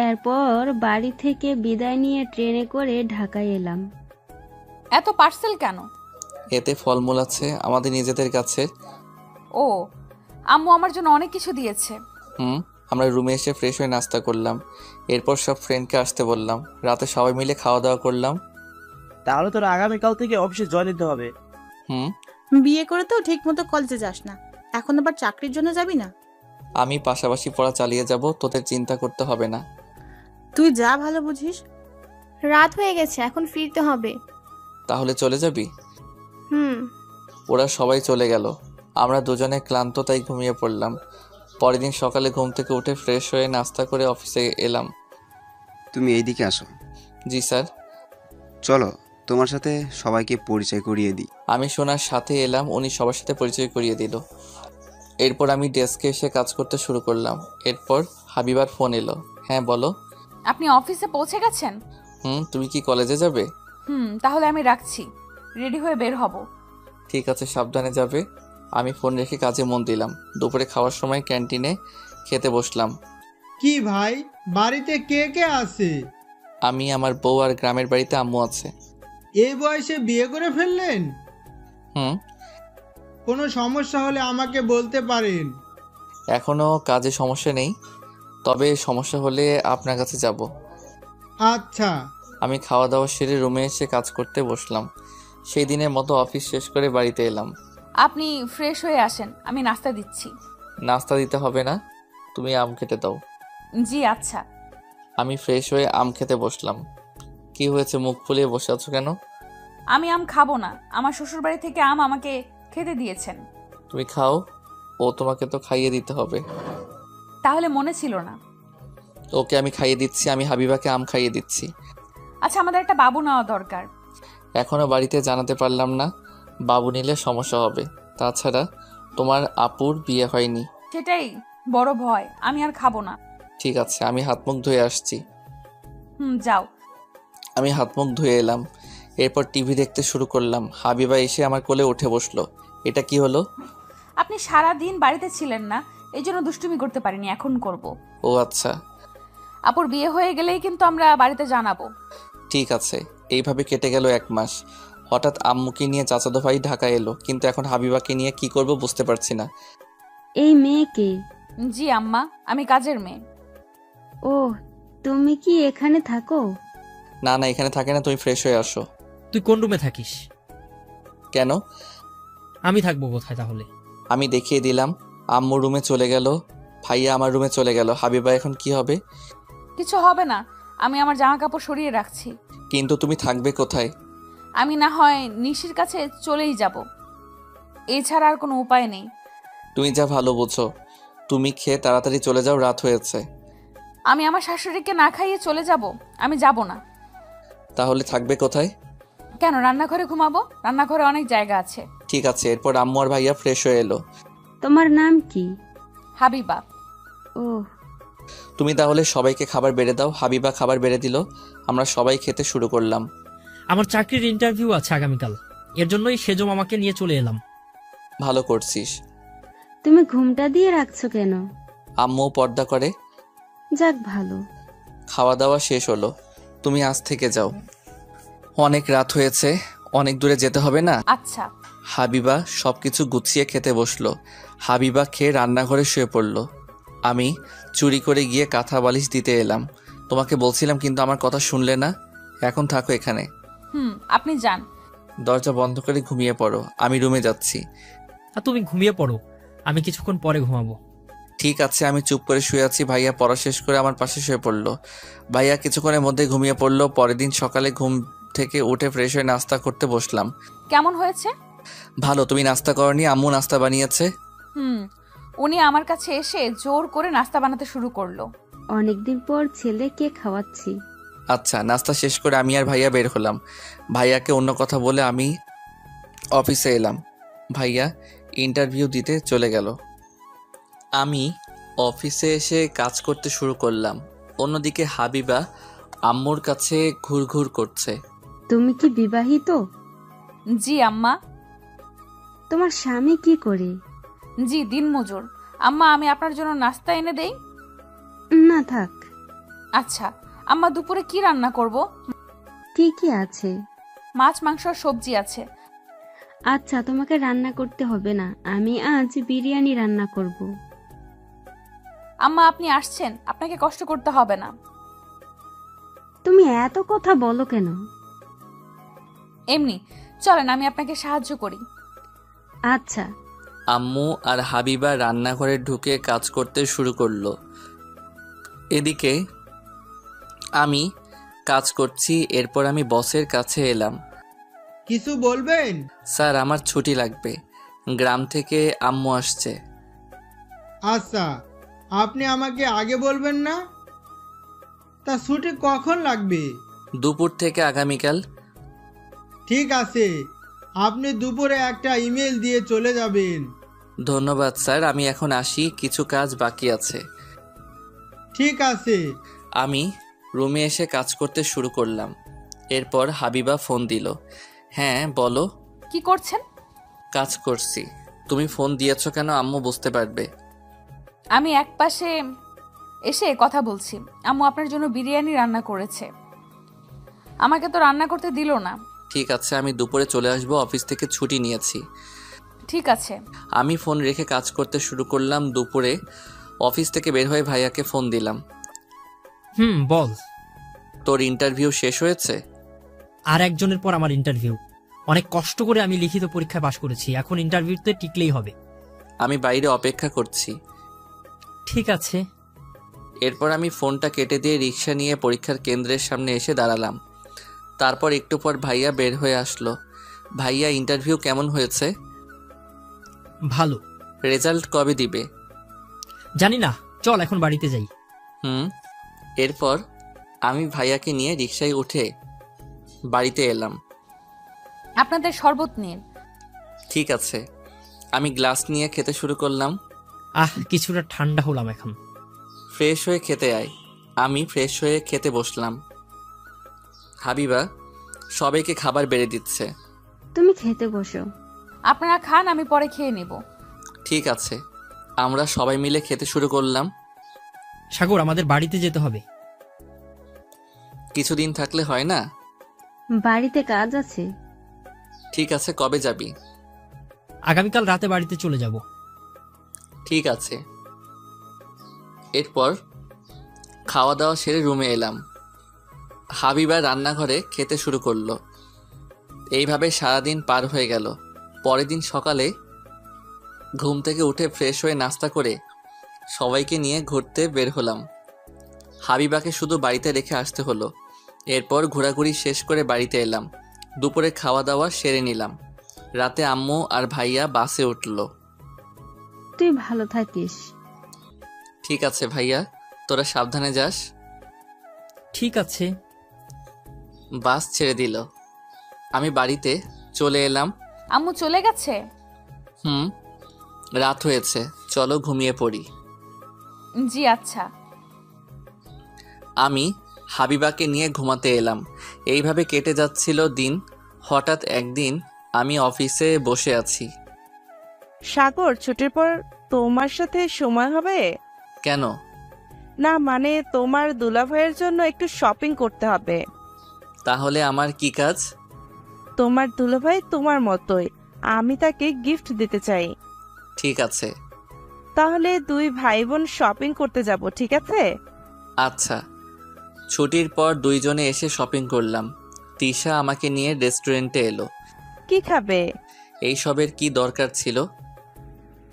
C: এরপর বাড়ি থেকে বিদায় নিয়ে ট্রেনে করে ঢাকায় এলাম।
F: এত পার্সেল কেন?
J: এতে ফলমূল আছে আমাদের নিজেদের কাছে।
F: ও, আম্মু আমার জন্য অনেক কিছু দিয়েছে।
J: আমরা রুমে এসে ফ্রেশ হয়ে নাস্তা করলাম। এরপর সব ফ্রেন্ডকে আসতে বললাম। রাতে সবাই মিলে খাওয়া দাওয়া করলাম।
A: তাহলে তোর আগামীকাল থেকে অফিসে জয়েন দিতে হবে।
M: বিয়ে করে তো ঠিক মতো কলেজে যাস না, এখন আবার চাকরির জন্য যাবি না?
J: আমি পাশাপাশি পড়া চালিয়ে যাব, তোদের চিন্তা করতে হবে না।
M: তুই যা ভালো বুঝিস।
L: রাত হয়ে গেছে, এখন ফিরতে হবে।
J: তাহলে চলে যাবি?
L: হুম।
J: ওরা সবাই চলে গেল। আমরা দুজনে ক্লান্ত, তাই ঘুমিয়ে পড়লাম। পরের দিন সকালে ঘুম থেকে উঠে ফ্রেশ হয়ে নাস্তা করে অফিসে এলাম।
K: তুমি এইদিকে আসো।
J: জি স্যার।
K: চলো তোমার সাথে সবাইকে পরিচয় করিয়ে দিই।
J: আমি সোনার সাথে এলাম, উনি সবার সাথে পরিচয় করিয়ে দিল। এরপর আমি ডেস্কে এসে কাজ করতে শুরু করলাম। এরপর হাবিবার ফোন এলো। হ্যাঁ বলো।
F: আপনি অফিসে পৌঁছে গেছেন?
J: তুমি কি কলেজে যাবে?
F: তাহলে আমি রাখছি, রেডি হয়ে বের হব।
J: ঠিক আছে, সাবধানে যাবে। আমি ফোন রেখে কাজে মন দিলাম। দুপুরে খাওয়ার সময় ক্যান্টিনে খেতে বসলাম।
O: কি ভাই, বাড়িতে কে কে আছে?
J: আমি, আমার বউ আর গ্রামের বাড়িতে আম্মু আছে।
O: এই বয়সে বিয়ে করে ফেললেন? কোনো সমস্যা হলে আমাকে বলতে পারেন।
J: এখনো কাজে সমস্যা নেই, তবে সমস্যা হলে আপনার কাছে যাব।
O: আচ্ছা।
J: আমি খাওয়া দাওয়া সেরে রুমে এসে কাজ করতে বসলাম। সেই দিনের মতো অফিস শেষ করে বাড়িতে এলাম।
F: আপনি ফ্রেশ হয়ে আসেন, আমি নাস্তা দিচ্ছি।
J: নাস্তা দিতে হবে না, তুমি আম খেতে দাও।
F: জি আচ্ছা।
J: আমি ফ্রেশ হয়ে আম খেতে বসলাম। কি হয়েছে, মুখ ফুলিয়ে বসে আছো কেন?
F: আমি আম খাবো না, আমার শ্বশুর বাড়ি থেকে আম আমাকে খেতে দিয়েছেন।
J: তুমি খাও, ও তোমাকে তো খাইয়ে দিতে হবে।
F: তাহলে মনে ছিল না।
J: ওকে আমি খাইয়ে দিচ্ছি, আমি হাবিবাকে আম খাইয়ে দিচ্ছি।
F: আচ্ছা, আমাদের একটা বাবু নেওয়া দরকার।
J: এখনো বাড়িতে জানাতে পারলাম না, বাবু নিলে সমস্যা হবে। তাছাড়া তোমার আপুর বিয়ে হয়নি।
F: সেটাই বড় ভয়, আমি আর খাবো না।
J: ঠিক আছে, আমি হাত মুখ ধুয়ে আসছি।
F: যাও।
J: আমি হাত মুখ ধুয়ে এলাম। এরপর টিভি দেখতে শুরু করলাম। হাবিবা এসে আমার কোলে উঠে বসলো। এটা কি হলো?
F: আপনি সারা দিন বাড়িতে ছিলেন না, এই জন্য দুষ্টুমি করতে পারিনি, এখন করব।
J: ও আচ্ছা।
F: আপুর বিয়ে হয়ে গেলেই কিন্তু আমরা বাড়িতে জানাবো।
J: ঠিক আছে। এইভাবে কেটে গেল 1 মাস। হঠাৎ আম্মুকে নিয়ে চাচাতো ভাই ঢাকা এলো, কিন্তু এখন হাবিবাকে নিয়ে কি করব বুঝতে পারছি না।
C: এই মেয়ে কে?
F: জি আম্মা, আমি কাজের মেয়ে।
C: ও, তুমি কি এখানে থাকো?
J: না না, এখানে থাকে না, তুমি ফ্রেশ হয়ে আসো।
D: তুই কোন রুমে থাকিস?
J: কেন?
D: আমি থাকবো কোথায় তাহলে?
J: আমি দেখিয়ে দিলাম। আম্মু রুমে চলে গেল, ভাইয়া আমার রুমে চলে গেল। হাবিবা এখন কি হবে?
F: কিছু হবে না, আমি আমার জামা কাপড় সরিয়ে রাখছি।
J: কিন্তু তুমি থাকবে কোথায়?
F: আমি না হয় নিশির কাছে চলেই যাব, এছাড়া আর কোনো উপায় নেই।
J: তুমি যা ভালো বোঝো। তুমি খেয়ে তাড়াতাড়ি চলে যাও, রাত হয়েছে।
F: আমি আমার শাশুড়িকে না খাইয়ে চলে যাব? আমি যাব না।
J: তাহলে থাকবে কোথায়?
F: কেন, রান্নাঘরে ঘুমাবো, রান্নাঘরে অনেক জায়গা আছে।
J: ঠিক আছে। এরপর আম্মু আর ভাইয়া ফ্রেশ হয়ে এলো।
C: তোমার নাম কি?
F: হাবিবা।
C: ও,
J: তুমি তাহলে সবাইকে খাবার বেড়ে দাও। হাবিবা খাবার বেড়ে দিল। আমরা সবাই খেতে শুরু করলাম।
D: আমার চাকরির ইন্টারভিউ আছে আগামীকাল, এর জন্যই সেজো মামাকে নিয়ে চলে এলাম।
J: ভালো করছিস।
C: তুমি ঘুমটা দিয়ে রাখছো কেন?
J: আম্মু পর্দা করে।
C: যাক ভালো।
J: খাওয়া দাওয়া শেষ হলো, তুমি আজ থেকে যাও। অনেক রাত হয়েছে, অনেক দূরে যেতে হবে না।
F: আচ্ছা।
J: হাবিবা সবকিছু গুছিয়ে খেতে বসলো। হাবিবা খেয়ে রান্নাঘরে শুয়ে পড়লো। আমি চুরি করে গিয়ে কাঁথা বালিশ দিতে এলাম। তোমাকে বলছিলাম কিন্তু আমার কথা শুনলে না। এখন থাকো এখানে।
F: আপনি যান।
J: দরজা বন্ধ করে ঘুমিয়ে পড়ো, আমি রুমে যাচ্ছি।
D: তুমি ঘুমিয়ে পড়ো, আমি কিছুক্ষণ পরে ঘুমাবো।
J: ঠিক আছে। আমি চুপ করে শুয়ে আছি। ভাইয়া পড়া শেষ করে আমার পাশে শুয়ে পড়লো। ভাইয়া কিছুক্ষণের মধ্যে ঘুমিয়ে পড়লো। পরের দিন সকালে ঘুম থেকে উঠে ফ্রেশ হয়ে নাস্তা করতে বসলাম।
F: কেমন হয়েছে?
J: ভালো। তুমি নাস্তা করনি? আম্মু নাস্তা বানিয়েছে।
F: উনি আমার কাছে এসে জোর করে নাস্তা বানাতে শুরু করলো।
C: অনেকদিন পর ছেলেকে খাওয়াচ্ছি।
J: আচ্ছা। নাস্তা শেষ করে আমি আর ভাইয়া বের হলাম। ভাইয়াকে অন্য কথা বলে আমি অফিসে এলাম। ভাইয়া ইন্টারভিউ দিতে চলে গেল। আমি অফিসে এসে কাজ করতে শুরু করলাম। অন্যদিকে হাবিবা আম্মুর কাছে ঘুরঘুর করছে।
C: তুমি কি বিবাহিত?
F: জি আম্মা।
C: তোমার স্বামী কি করে?
F: জি দিনমজুর। আম্মা, আমি আপনার জন্য নাস্তা এনে দেই?
C: না থাক।
F: আচ্ছা। আম্মা, দুপুরে কি রান্না করব?
C: কি কি আছে?
F: মাছ, মাংস আর সবজি আছে।
C: আচ্ছা, তোমাকে রান্না করতে হবে না, আমি আজ বিরিয়ানি রান্না করব।
F: আম্মা আপনি আসছেন, আপনাকে কষ্ট করতে হবে না।
C: তুমি এত কথা বলো কেন?
F: এমনি চলেন আমি আপনাকে সাহায্য করি।
C: আচ্ছা।
J: আম্মু আর হাবিবা রান্নাঘরে ঢুকে কাজ করতে শুরু করলো। এদিকে আমি কাজ করছি। এরপর আমি বসের কাছে এলাম।
O: কিছু বলবেন?
J: স্যার, আমার ছুটি লাগবে, গ্রাম থেকে আম্মু আসছে।
O: আচ্ছা, আপনি আমাকে আগে বলবেন না? তা ছুটি কখন লাগবে?
J: দুপুর থেকে আগামীকাল।
O: ঠিক আছে, আপনি দুপুরে একটা ইমেল দিয়ে চলে যাবেন।
J: ধন্যবাদ স্যার, আমি এখন আসি, কিছু কাজ বাকি আছে।
O: ঠিক আছে।
J: আমি রুমে এসে কাজ করতে শুরু করলাম। এরপর হাবিবা ফোন দিল। হ্যাঁ বলো।
F: কি করছেন?
J: কাজ করছি। তুমি ফোন দিয়েছো কেন আম্মু বুঝতে পারবে।
F: আমি একপাশে এসে কথা বলছি। আম্মু আপনার জন্য বিরিয়ানি রান্না করেছে, আমাকে তো রান্না করতে দিল না।
J: ঠিক আছে, আমি দুপুরে চলে আসবো, অফিস থেকে ছুটি নিয়েছি।
F: ঠিক আছে।
J: আমি ফোন রেখে কাজ করতে শুরু করলাম। দুপুরে অফিস থেকে বের হয়ে ভাইয়াকে ফোন দিলাম।
D: বল।
J: তোর ইন্টারভিউ শেষ হয়েছে?
D: আর একজনের পর আমার ইন্টারভিউ। অনেক কষ্ট করে আমি লিখিত পরীক্ষায় পাশ করেছি, এখন ইন্টারভিউতে টিকলেই হবে।
J: আমি বাইরে অপেক্ষা করছি।
D: ঠিক আছে।
J: এরপর আমি ফোনটা কেটে দিয়ে রিক্সা নিয়ে পরীক্ষার কেন্দ্রের সামনে এসে দাঁড়ালাম। তারপর একটু পর ভাইয়া বের হয়ে আসলো। ভাইয়া, ইন্টারভিউ কেমন হয়েছে?
D: ভালো।
J: রেজাল্ট কবে দিবে?
D: জানি না, চল এখন বাড়িতে যাই।
J: এরপর আমি ভাইয়াকে নিয়ে রিক্সায় উঠে বাড়িতে এলাম।
F: আপনাদের শরবত নিন।
J: ঠিক আছে। আমি গ্লাস নিয়ে খেতে শুরু করলাম।
D: কিছুটা ঠান্ডা হলাম এখন।
J: ফ্রেশ হয়ে খেতে আয়। আমি ফ্রেশ হয়ে খেতে বসলাম। হাবিবা সবাইকে খাবার বেড়ে দিচ্ছে।
C: তুমি খেতে বসো।
F: আপনারা খান, আমি পরে খেয়ে নেব।
J: ঠিক আছে। আমরা সবাই মিলে খেতে শুরু করলাম।
D: সাগর, আমাদের বাড়িতে যেতে হবে।
J: কিছুদিন থাকলে হয় না?
C: বাড়িতে কাজ আছে।
J: ঠিক আছে, কবে যাবি?
D: আগামীকাল রাতে বাড়িতে চলে যাব।
J: ঠিক আছে। এরপর খাওয়া দাওয়া সেরে রুমে এলাম। হাবিবা রান্নাঘরে খেতে শুরু করলো। এইভাবে সারাদিন পার হয়ে গেল। পরের দিন সকালে ঘুম থেকে উঠে ফ্রেশ হয়ে নাস্তা করে সবাইকে নিয়ে ঘুরতে বের হলাম। হাবিবাকে শুধু বাড়িতে রেখে আসতে হলো। এরপর ঘোরাঘুরি শেষ করে বাড়িতে এলাম। দুপুরে খাওয়া দাওয়া সেরে নিলাম। রাতে আম্মু আর ভাইয়া বাসে উঠল।
C: তুই ভালো থাকিস।
J: ঠিক আছে ভাইয়া, তোরা সাবধানে যাস।
D: ঠিক আছে।
J: বাস ছেড়ে দিল। আমি বাড়িতে চলে এলাম।
F: আম্মু চলে গেছে?
J: রাত হয়েছে, চলো ঘুমিয়ে পড়ি।
F: জি আচ্ছা।
J: আমি হাবিবাকে নিয়ে ঘুমাতে এলাম। এইভাবে কেটে যাচ্ছিল দিন। হঠাৎ একদিন আমি অফিসে বসে আছি।
H: সাগর, ছুটির পর তোমার সাথে সময় হবে?
J: কেন?
H: না মানে তোমার দুলাভাইয়ের জন্য একটু শপিং করতে হবে।
J: তাহলে আমার কি কাজ?
H: তোমার দুলাভাই তোমার মতোই, আমি তাকে গিফট দিতে চাই।
J: ঠিক আছে।
H: তাহলে দুই ভাই বোন শপিং করতে যাব, ঠিক আছে?
J: আচ্ছা। ছুটির পর দুইজনে এসে শপিং করলাম। তিশা আমাকে নিয়ে রেস্টুরেন্টে এলো।
H: কি খাবে?
J: এইসবের কি দরকার ছিল?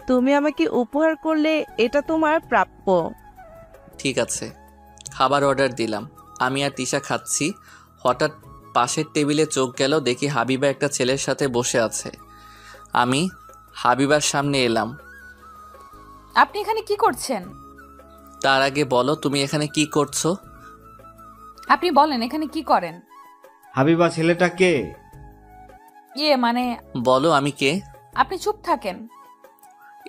H: তুমি আমাকে উপহার করলে এটা তোমার প্রাপ্য।
J: ঠিক আছে। খাবার অর্ডার দিলাম। আমি আর তিশা খাচ্ছি। হঠাৎ পাশের টেবিলে চোখ গেল, দেখি হাবিবা একটা ছেলের সাথে বসে আছে। আমি হাবিবার সামনে এলাম।
F: আপনি এখানে কি করছেন?
J: তার আগে বলো, তুমি এখানে কি করছো?
F: আপনি বলেন এখানে কি করেন?
I: হাবিবা ছেলেটা কে?
F: মানে
J: বলো আমি কে?
F: আপনি চুপ থাকেন।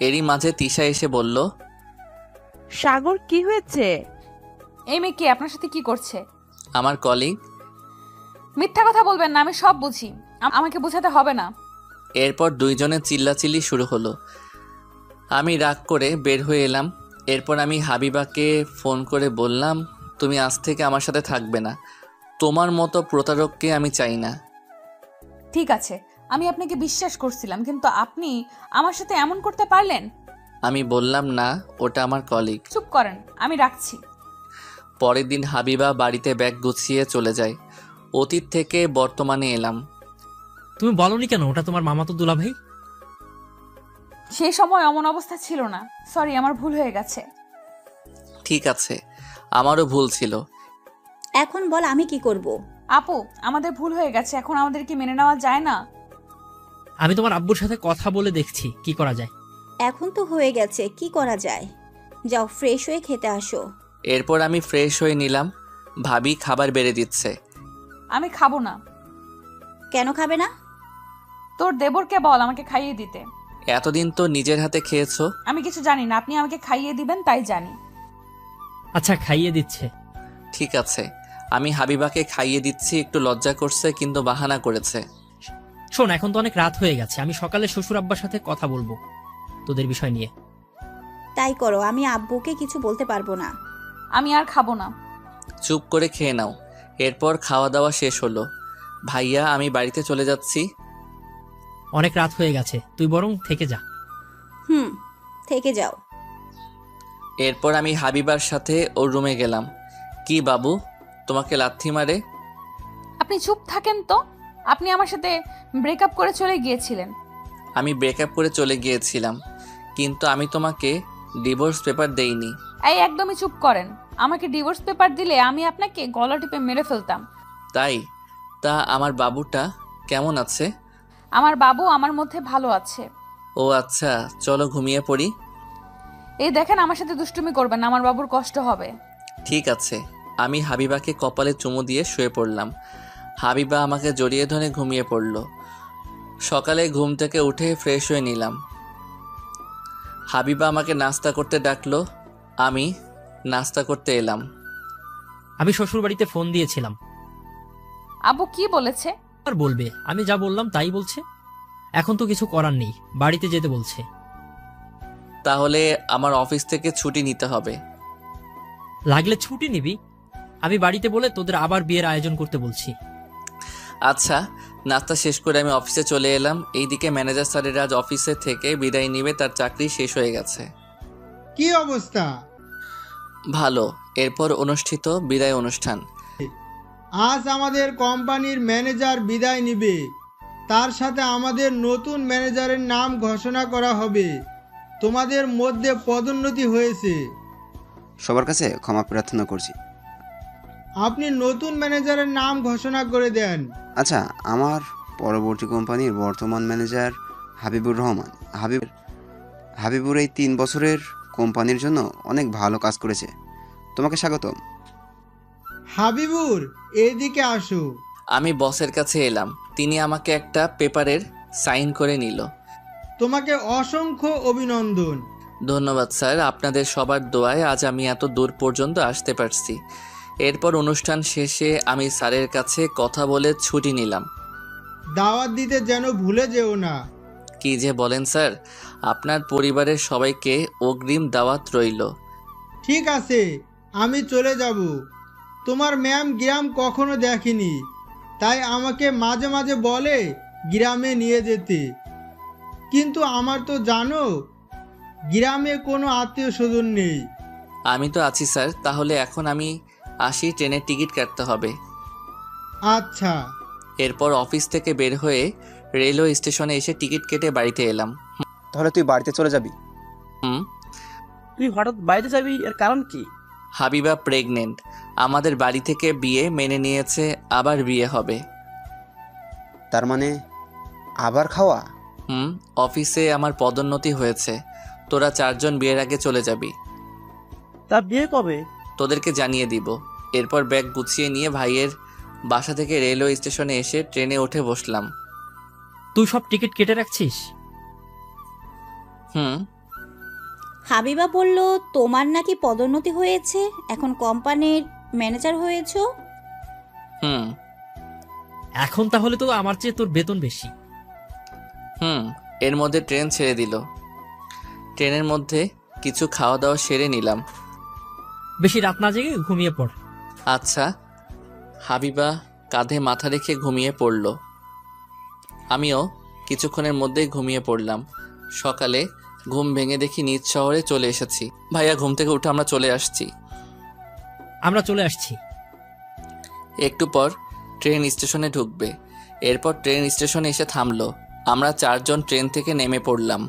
J: এরই মাঝে তিশা এসে বলল,
H: সাগর কি হয়েছে?
F: এই মেয়ে কে? আপনার সাথে কি করছে?
J: আমার কলিগ।
F: মিথ্যা কথা বলবেন না, আমি সব বুঝি, আমাকে বোঝাতে হবে না।
J: এরপর দুইজনে চিল্লাচিল্লি শুরু হলো। আমি রাগ করে বের হয়ে এলাম। এরপর আমি হাবিবাকে ফোন করে বললাম, তুমি আজ থেকে আমার সাথে থাকবে না। তোমার মতো প্রতারককে আমি চাই না।
F: ঠিক আছে, আমি আপনাকে বিশ্বাস করছিলাম, কিন্তু আপনি আমার সাথে এমন করতে পারলেন?
J: আমি বললাম না ওটা আমার কলিগ।
F: চুপ করেন, আমি রাখছি।
J: পরের দিন হাবিবা বাড়িতে ব্যাগ গুছিয়ে চলে যায়। অতীত থেকে বর্তমানে এলাম।
D: তুমি বলনি কেন ওটা তোমার মামাতো দুলাভাই?
F: সেই সময় অমন অবস্থা ছিল না। সরি, আমার ভুল হয়ে গেছে।
J: ঠিক আছে, আমারও ভুল ছিল।
G: এখন বল আমি কি করব?
F: আপু, আমাদের ভুল হয়ে গেছে, এখন আমাদের কি মেনে নেওয়া যায় না?
D: আমি তোমার আব্বুর সাথে কথা বলে দেখছি কি করা যায়।
G: এখন তো হয়ে গেছে, কি করা যায়? যাও ফ্রেশ হয়ে খেতে আসো।
J: এরপর আমি ফ্রেশ হয়ে নিলাম। ভাবি খাবার বেড়ে দিচ্ছে।
F: আমি খাবো না।
G: কেন খাবে না?
F: তোর দেবরকে বল আমাকে খাইয়ে দিতে।
J: এতদিন তো নিজের হাতে খেয়েছো।
F: আমি কিছু জানি না, আপনি আমাকে খাইয়ে দিবেন তাই জানি।
D: আচ্ছা, খাইয়ে দিচ্ছে।
J: ঠিক আছে, আমি হাবিবাকে খাইয়ে দিচ্ছি। একটু লজ্জা করছে কিন্তু বাহানা করেছে।
D: শোন, এখন তো অনেক রাত হয়ে গেছে, আমি সকালে শ্বশুর আব্বার সাথে কথা বলবো তোদের বিষয় নিয়ে।
G: তাই করো, আমি আব্বুকে কিছু বলতে পারবো না।
F: আমি আর খাবো না।
J: চুপ করে খেয়ে নাও। এরপর খাওয়া দাওয়া শেষ হলো। ভাইয়া, আমি বাড়িতে চলে যাচ্ছি।
D: অনেক রাত হয়ে গেছে, তুই বরং থেকে যা।
G: থেকে যাও।
J: এরপর আমি হাবিবার সাথে ওর রুমে গেলাম। কি বাবু, তোমাকে লাথি মারে?
F: আপনি চুপ থাকেন তো। আপনি আমার সাথে ব্রেকআপ করে চলে গিয়েছিলেন।
J: আমি ব্রেকআপ করে চলে গিয়েছিলাম, কিন্তু আমি তোমাকে ডিভোর্স পেপার দেইনি।
F: এই একদমই চুপ করেন। আমাকে ডিভোর্স পেপার দিলে আমি আপনাকে গলা টিপে মেরে ফেলতাম।
J: তাই? তা আমার বাবুটা কেমন আছে?
F: আমার বাবু আমার মধ্যে ভালো আছে।
J: ও আচ্ছা, চলো ঘুমিয়ে পড়ি।
F: এই দেখেন, আমার সাথে দুষ্টুমি করবেন না, আমার বাবুর কষ্ট হবে।
J: ঠিক আছে। আমি হাবিবাকে কপালে চুমু দিয়ে শুয়ে পড়লাম। হাবিবা আমাকে জড়িয়ে ধরে ঘুমিয়ে পড়ল। সকালে ঘুম থেকে উঠে ফ্রেশ হয়ে নিলাম। হাবিবা আমাকে নাস্তা করতে ডাকলো। আমি নাস্তা করতে এলাম।
D: আমি শ্বশুর বাড়িতে ফোন দিয়েছিলাম।
F: আব্বু কি বলেছে?
D: আর বলবে, আমি যা বললাম তাই বলছে। এখন তো কিছু করার নেই, বাড়িতে যেতে বলছে।
J: তাহলে আমার অফিস থেকে ছুটি নিতে হবে।
D: লাগলে ছুটি নিবি, আমি বাড়িতে বলে তোদের আবার বিয়ের আয়োজন করতে বলছি।
J: আচ্ছা, নাস্তা শেষ করে আমি অফিসে চলে এলাম। এইদিকে ম্যানেজার স্যারের আজ অফিসে থেকে বিদায় নিবে, তার চাকরি শেষ হয়ে গেছে।
O: কি অবস্থা?
J: ভালো। এরপর অনুষ্ঠিত বিদায় অনুষ্ঠান।
O: আজ আমাদের কোম্পানির ম্যানেজার বিদায় নিবে, তার সাথে আমাদের নতুন ম্যানেজারের নাম ঘোষণা করা হবে। তোমাদের মধ্যে পদোন্নতি হয়েছে।
K: সবার কাছে ক্ষমা প্রার্থনা করছি।
O: আপনি নতুন ম্যানেজারের নাম ঘোষণা করে দেন।
K: আচ্ছা, আমার পরবর্তী কোম্পানির বর্তমান ম্যানেজার হাবিবুর রহমান। হাবিবুর এই 3 বছরের কোম্পানির জন্য অনেক ভালো কাজ করেছে। তোমাকে স্বাগতম।
O: হাবিবুর, এইদিকে আসো।
J: আমি বসের কাছে এলাম। তিনি আমাকে একটা পেপারের সাইন করে নিল।
O: তোমাকে অসংখ্য অভিনন্দন।
J: ধন্যবাদ স্যার, আপনাদের সবার দোয়ায় আজ আমি এত দূর পর্যন্ত আসতে পারছি। এরপর অনুষ্ঠান শেষে আমি স্যারের কাছে কথা বলে ছুটি নিলাম।
O: দাওয়াত দিতে যেন ভুলে যেও না।
J: কি যে বলেন স্যার, আপনার পরিবারের সবাইকে অগ্রিম দাওয়াত রইল।
O: ঠিক আছে, আমি চলে যাব। তোমার ম্যাম গ্রাম কখনো দেখেনি, তাই আমাকে মাঝে মাঝে বলে গ্রামে নিয়ে যেতে। কিন্তু আমার তো জানো, গ্রামে কোনো আত্মীয় স্বজন নেই।
J: আমি তো আছি স্যার, তাহলে এখন আমি আসি, ট্রেনের টিকিট কাটতে হবে।
O: আচ্ছা।
J: এরপর অফিস থেকে বের হয়ে রেলওয়ে স্টেশনে এসে টিকিট কেটে বাড়িতে এলাম।
A: তাহলে তুই বাড়িতে চলে যাবি? তুই হঠাৎ বাড়িতে যাবি, এর কারণ কি?
J: হাবিবা প্রেগনেন্ট। আমাদের বাড়ি থেকে বিয়ে মেনে নিয়েছে, আবার বিয়ে হবে।
K: তার মানে আবার খাওয়া?
J: অফিসে আমার পদোন্নতি হয়েছে। তোরা 4 জন বিয়ের আগে চলে যাবি।
A: তা বিয়ে কবে?
J: তোদেরকে জানিয়ে দিব। এরপর ব্যাগ গুছিয়ে নিয়ে ভাইয়ের বাসা থেকে রেলওয়ে স্টেশনে এসে ট্রেনে উঠে বসলাম।
D: তুই সব টিকিট কেটে রাখছিস?
G: হাবিবা বলল তোমার নাকি পদোন্নতি হয়েছে, এখন কোম্পানির ম্যানেজার হয়েছো।
D: এখন তাহলে তো আমার চেয়ে তোর বেতন বেশি।
J: এর মধ্যে ট্রেন ছেড়ে দিল। ট্রেনের মধ্যে কিছু খাওয়া দাওয়া সেরে নিলাম।
D: বেশি রাত না জেগে ঘুমিয়ে পড়।
J: আচ্ছা। হাবিবা কাঁধে মাথা রেখে ঘুমিয়ে পড়ল। আমিও কিছুক্ষণের মধ্যেই ঘুমিয়ে পড়লাম। সকালে ঘুম ভেঙে দেখি নিজ শহরে চলে এসেছি। ভাইয়া ঘুম থেকে উঠে আমরা চলে আসছি।
D: আমরা চলে আসছি।
J: একটু পর ট্রেন স্টেশনে ঢুকবে। এরপর ট্রেন স্টেশনে এসে থামলো। আমরা 4 জন ট্রেন থেকে নেমে পড়লাম।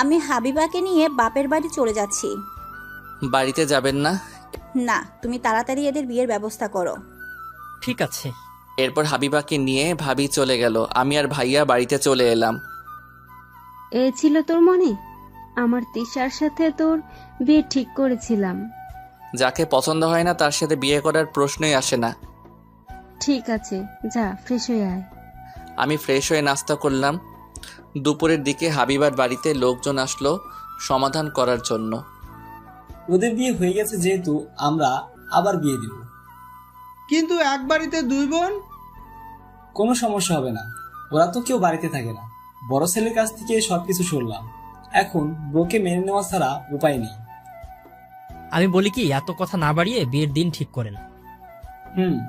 G: আমি হাবিবাকে নিয়ে বাপের বাড়ি চলে যাচ্ছি।
J: বাড়িতে যাবেন না?
G: না, তুমি তাড়াতাড়ি এদের বিয়ের ব্যবস্থা করো।
D: ঠিক আছে।
J: এরপর হাবিবাকে নিয়ে ভাবি চলে গেল। আমি আর ভাইয়া বাড়িতে চলে এলাম।
C: এ ছিল তোর মনে? আমার তিশার সাথে তোর বিয়ে ঠিক করেছিলাম।
J: যাকে পছন্দ হয় না তার সাথে বিয়ে করার প্রশ্নই আসে না।
C: ঠিক আছে, যা ফ্রেশ হয়ে আয়।
J: আমি ফ্রেশ হয়ে নাস্তা করলাম। দুপুরের দিকে হাবিবার বাড়িতে লোকজন আসলো সমাধান করার জন্য।
E: ওদের বিয়ে হয়ে গেছে যেহেতু আমরা আবার বিয়ে দিব।
O: কিন্তু এক বাড়িতে 2 বোন?
E: কোনো সমস্যা হবে না, ওরা তো কেউ বাড়িতে থাকে না। বড় ছেলের কাছ থেকে সবকিছু শুনলাম, এখন বউকে মেনে নেওয়া ছাড়া উপায় নেই।
D: আমি বলি কি, এত কথা না বাড়িয়ে বিয়ের দিন ঠিক করেন।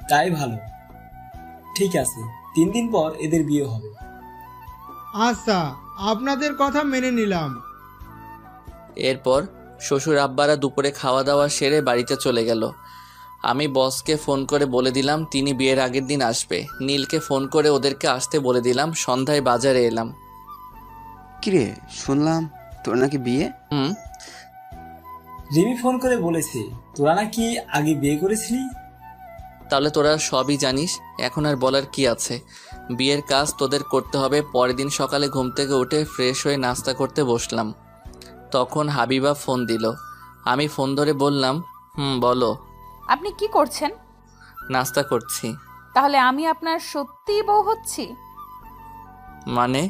E: তাই ভালো। ঠিক আছে, 3 দিন পর এদের বিয়ে হবে।
O: আচ্ছা, আপনাদের কথা মেনে নিলাম।
J: এরপর শ্বশুর আব্বারা দুপুরে খাওয়া দাওয়া সেরে বাড়িতে চলে গেল। আমি বসকে ফোন করে বলে দিলাম তিনি বিয়ের আগের দিন আসবে। নীলকে ফোন করে ওদেরকে আসতে বলে দিলাম। সন্ধ্যায় বাজারে এলাম।
K: কিরে, শুনলাম তোর নাকি বিয়ে?
E: রিমি ফোন করে বলেছে তোরা নাকি আগে বিয়ে করেছিলি।
J: তাহলে তোরা সবই জানিস, এখন আর বলার কি আছে। বিয়ের কাজ তোদের করতে হবে। পরের দিন সকালে ঘুম থেকে উঠে ফ্রেশ হয়ে নাস্তা করতে বসলাম। তখন হাবিবা ফোন দিল। আমি ফোন ধরে বললাম, বলো।
F: আপনি কি করছেন?
J: নাস্তা করছি।
F: তাহলে আমি আপনার সত্যিই বউ হচ্ছি?
J: মানে,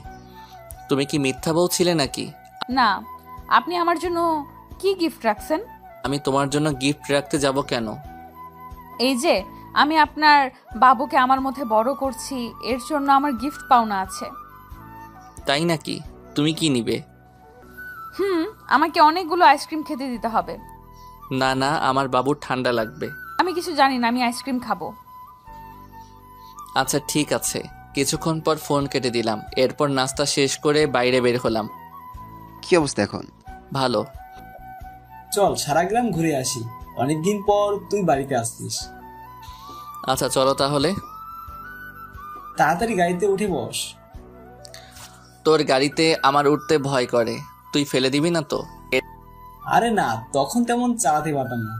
J: তুমি কি মিথ্যা বউ ছিলে নাকি?
F: না। আপনি আমার জন্য কি গিফট রাখছেন?
J: আমি তোমার জন্য গিফট রাখতে যাব কেন?
F: এই যে আমি আপনার বাবুকে আমার মধ্যে বড় করছি, এর জন্য আমার গিফট পাওনা আছে।
J: তাই নাকি? তুমি কি নিবে?
F: আমাকে অনেকগুলো আইসক্রিম খেতে দিতে হবে।
J: না না, আমার বাবুর ঠান্ডা লাগবে।
F: আমি কিছু জানি না, আমি আইসক্রিম খাবো।
J: আচ্ছা ঠিক আছে। কিছুক্ষণ পর ফোন কেটে দিলাম। এরপর নাস্তা শেষ করে বাইরে বের হলাম।
K: কি অবস্থা এখন?
J: ভালো।
E: চল সারা গ্রাম ঘুরে আসি, অনেকদিন পর তুই বাড়িতে আসছিস।
J: আচ্ছা চলো তাহলে।
E: তাড়াতাড়ি গাড়িতে উঠে বস।
J: তোর গাড়িতে আমার উঠতে ভয় করে, তুই ফেলে দিবি না তো?
E: আরে না, তখন তেমন চালাতে পারতাম না।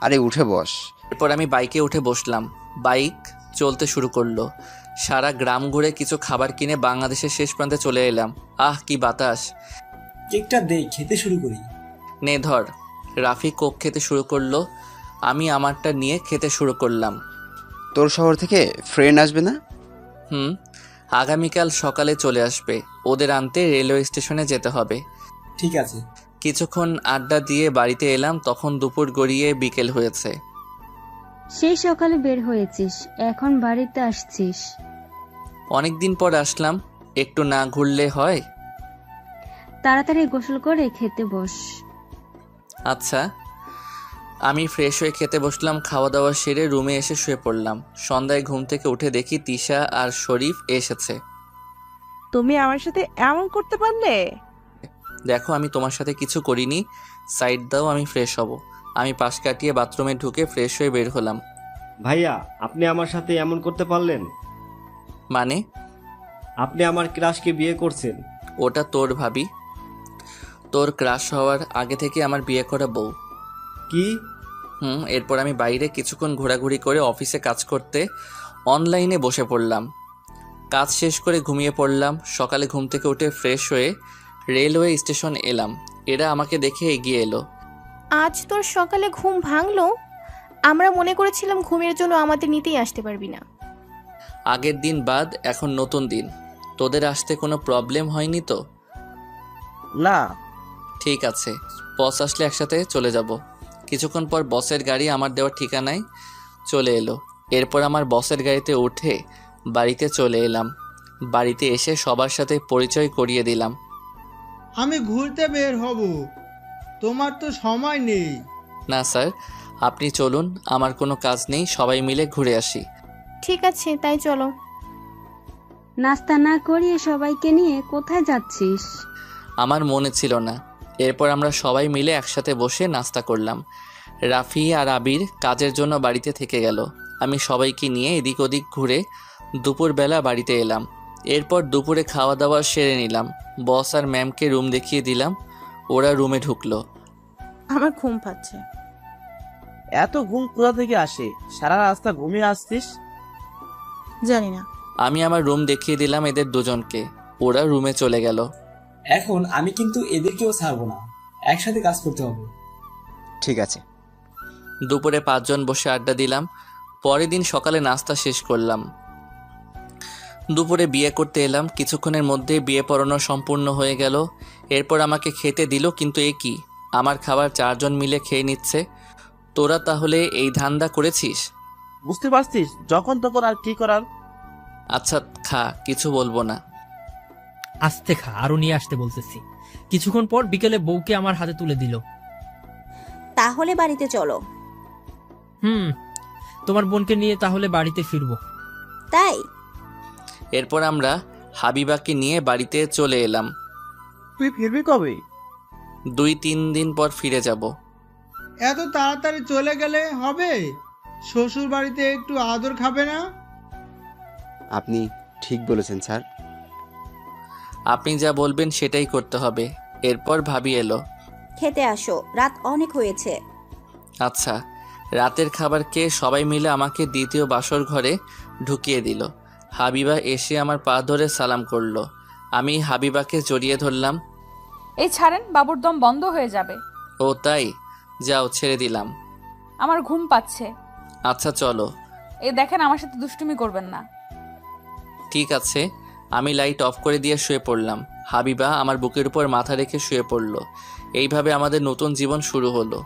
K: আরে উঠে বস।
J: এরপর আমি বাইকে উঠে বসলাম। বাইক চলতে শুরু করলো। সারা গ্রাম ঘুরে কিছু খাবার কিনে বাংলাদেশের শেষ প্রান্তে চলে এলাম। আহ কি বাতাস!
E: কেকটা দে, খেতে শুরু করি।
J: নে ধর। রাফি কোক খেতে শুরু করলো। আমি আমারটা নিয়ে খেতে শুরু করলাম।
K: তোর শহর থেকে ফ্রেন্ড আসবে না?
J: আগামীকাল সকালে চলে আসবে। ওদের আনতে রেলওয়ে স্টেশনে যেতে হবে।
E: ঠিক আছে।
J: কিছুক্ষণ আড্ডা দিয়ে বাড়িতে এলাম। তখন দুপুর গড়িয়ে বিকেল হয়েছে।
C: সেই সকালে বের হয়েছিস, এখন বাড়িতে আসছিস?
J: অনেকদিন পর আসলাম, একটু না ঘুরলে হয়?
C: তাড়াতাড়ি গোসল করে খেতে বস।
J: আচ্ছা। আমি ফ্রেশ হয়ে খেতে বসলাম। খাওয়া দাওয়া সেরে রুমে এসে শুয়ে পড়লাম। সন্ধ্যায় ঘুম থেকে উঠে দেখি তিশা আর শরীফ এসেছে।
H: তুমি আমার সাথে এমন করতে পারলে?
J: দেখো, আমি তোমার সাথে কিছু করিনি। সাইড দাও, আমি ফ্রেশ হব। আমি পাশ কাটিয়ে বাথরুমে ঢুকে ফ্রেশ হয়ে বের হলাম।
I: ভাইয়া, আপনি আমার সাথে এমন করতে পারলেন?
J: মানে?
I: আপনি আমার ক্রাশকে বিয়ে করছেন।
J: ওটা তোর ভাবি, তোর ক্রাশ হওয়ার আগে থেকে আমার বিয়ে করা বউ।
I: কি?
J: এরপর আমি বাইরে কিছুক্ষণ ঘোরাঘুরি করে অফিসে কাজ করতে অনলাইনে বসে পড়লাম। কাজ শেষ করে ঘুমিয়ে পড়লাম। সকালে ঘুম থেকে উঠে ফ্রেশ হয়ে রেলওয়ে স্টেশন এলাম। এরা আমাকে দেখে এগিয়ে এলো।
L: আজ তোর সকালে ঘুম ভাঙলো? আমরা মনে করেছিলাম ঘুমের জন্য আমাদের নিতেই আসতে পারবি না।
J: আগের দিন বাদ এখন নতুন দিন। তোদের আসতে কোনো প্রবলেম হয়নি তো?
A: না।
J: ঠিক আছে, বস আসলে একসাথে চলে যাব। কিছুক্ষণ পর বসের গাড়ি আমার দেওয়ার ঠিকানায় চলে এলো। এরপর আমার বসের গাড়িতে উঠে বাড়িতে চলে এলাম। বাড়িতে এসে সবার সাথে পরিচয় করিয়ে দিলাম।
O: আমি ঘুরতে বের হব, তোমার তো সময় নেই।
J: না স্যার, আপনি চলুন, আমার কোনো কাজ নেই, সবাই মিলে ঘুরে আসি।
L: ঠিক আছে, তাই চলো।
C: নাস্তা না করিয়ে সবাইকে নিয়ে কোথায় যাচ্ছিস?
B: আমার মনে ছিল না। এরপর আমরা সবাই মিলে একসাথে বসে নাস্তা করলাম। রাফি আর আবির কাজের জন্য বাড়িতে থেকে গেল। আমি সবাইকে নিয়ে এদিক ওদিক ঘুরে দুপুরবেলা বাড়িতে এলাম। এরপর দুপুরে খাওয়া দাওয়া সেরে নিলাম। বস আর ম্যামকে রুম দেখিয়ে দিলাম। ওরা রুমে ঢুকলো।
M: আমার ঘুম পাচ্ছে।
A: এত ঘুম কোথা থেকে আসে? সারা রাস্তা ঘুমিয়ে আসছিস?
M: জানি না।
B: আমি আমার রুম দেখিয়ে দিলাম এদের দুজনকে। ওরা রুমে চলে গেল।
E: এখন আমি কিন্তু এদেরকেও ছাড়বো না, একসাথে কাজ করতে হবে।
K: ঠিক আছে।
B: দুপুরে 5 জন বসে আড্ডা দিলাম। পরের দিন সকালে নাস্তা শেষ করলাম। দুপুরে বিয়ে করতে এলাম। কিছুক্ষণের মধ্যে বিয়ে পড়ানো সম্পূর্ণ হয়ে গেল। এরপর আমাকে খেতে দিল, কিন্তু এ কি, আমার খাবার 4 জন মিলে খেয়ে নিচ্ছে। তোরা তাহলে এই ধান্দা করেছিস?
A: বুঝতে পারছিস, যখন তখন আর কি করার।
B: আচ্ছা খা, কিছু বলবো না।
D: আস্তে খা, আরো নিয়ে আসতে বলতেছি। কিছুক্ষণ পর বিকেলে বউকে আমার হাতে তুলে দিল।
G: তাহলে বাড়িতে চলো।
D: তোমার বোনকে নিয়ে তাহলে বাড়িতে ফিরবো।
G: তাই?
B: এরপর আমরা হাবিবাকে নিয়ে বাড়িতে চলে এলাম।
A: তুই ফিরবি কবে?
B: 2-3 দিন পর ফিরে যাব।
O: এত তাড়াতাড়ি চলে গেলে হবে? শ্বশুর বাড়িতে একটু আদর খাবে না?
K: আপনি ঠিক বলেছেন স্যার।
B: আপনি যা বলবেন সেটাই করতে হবে। এরপর ভাবি এলো।
G: খেতে আসো, রাত অনেক হয়েছে।
B: আচ্ছা। রাতের খাবার খেয়ে সবাই মিলে আমাকে দ্বিতীয় বাসর ঘরে ঢুকিয়ে দিল। হাবিবা এসে আমার পা ধরে সালাম করলো। আমি হাবিবাকে জড়িয়ে ধরলাম।
F: এই ছাড়েন, বাবুর দম বন্ধ হয়ে যাবে।
B: ও তাই? যাও, ছেড়ে দিলাম।
F: আমার ঘুম পাচ্ছে।
B: আচ্ছা চলো।
F: এই দেখেন, আমার সাথে দুষ্টুমি করবেন না।
B: ঠিক আছে। আমি লাইট অফ করে দিয়ে শুয়ে পড়লাম। হাবিবা আমার বুকের উপর মাথা রেখে শুয়ে পড়ল। এইভাবে আমাদের নতুন জীবন শুরু হলো।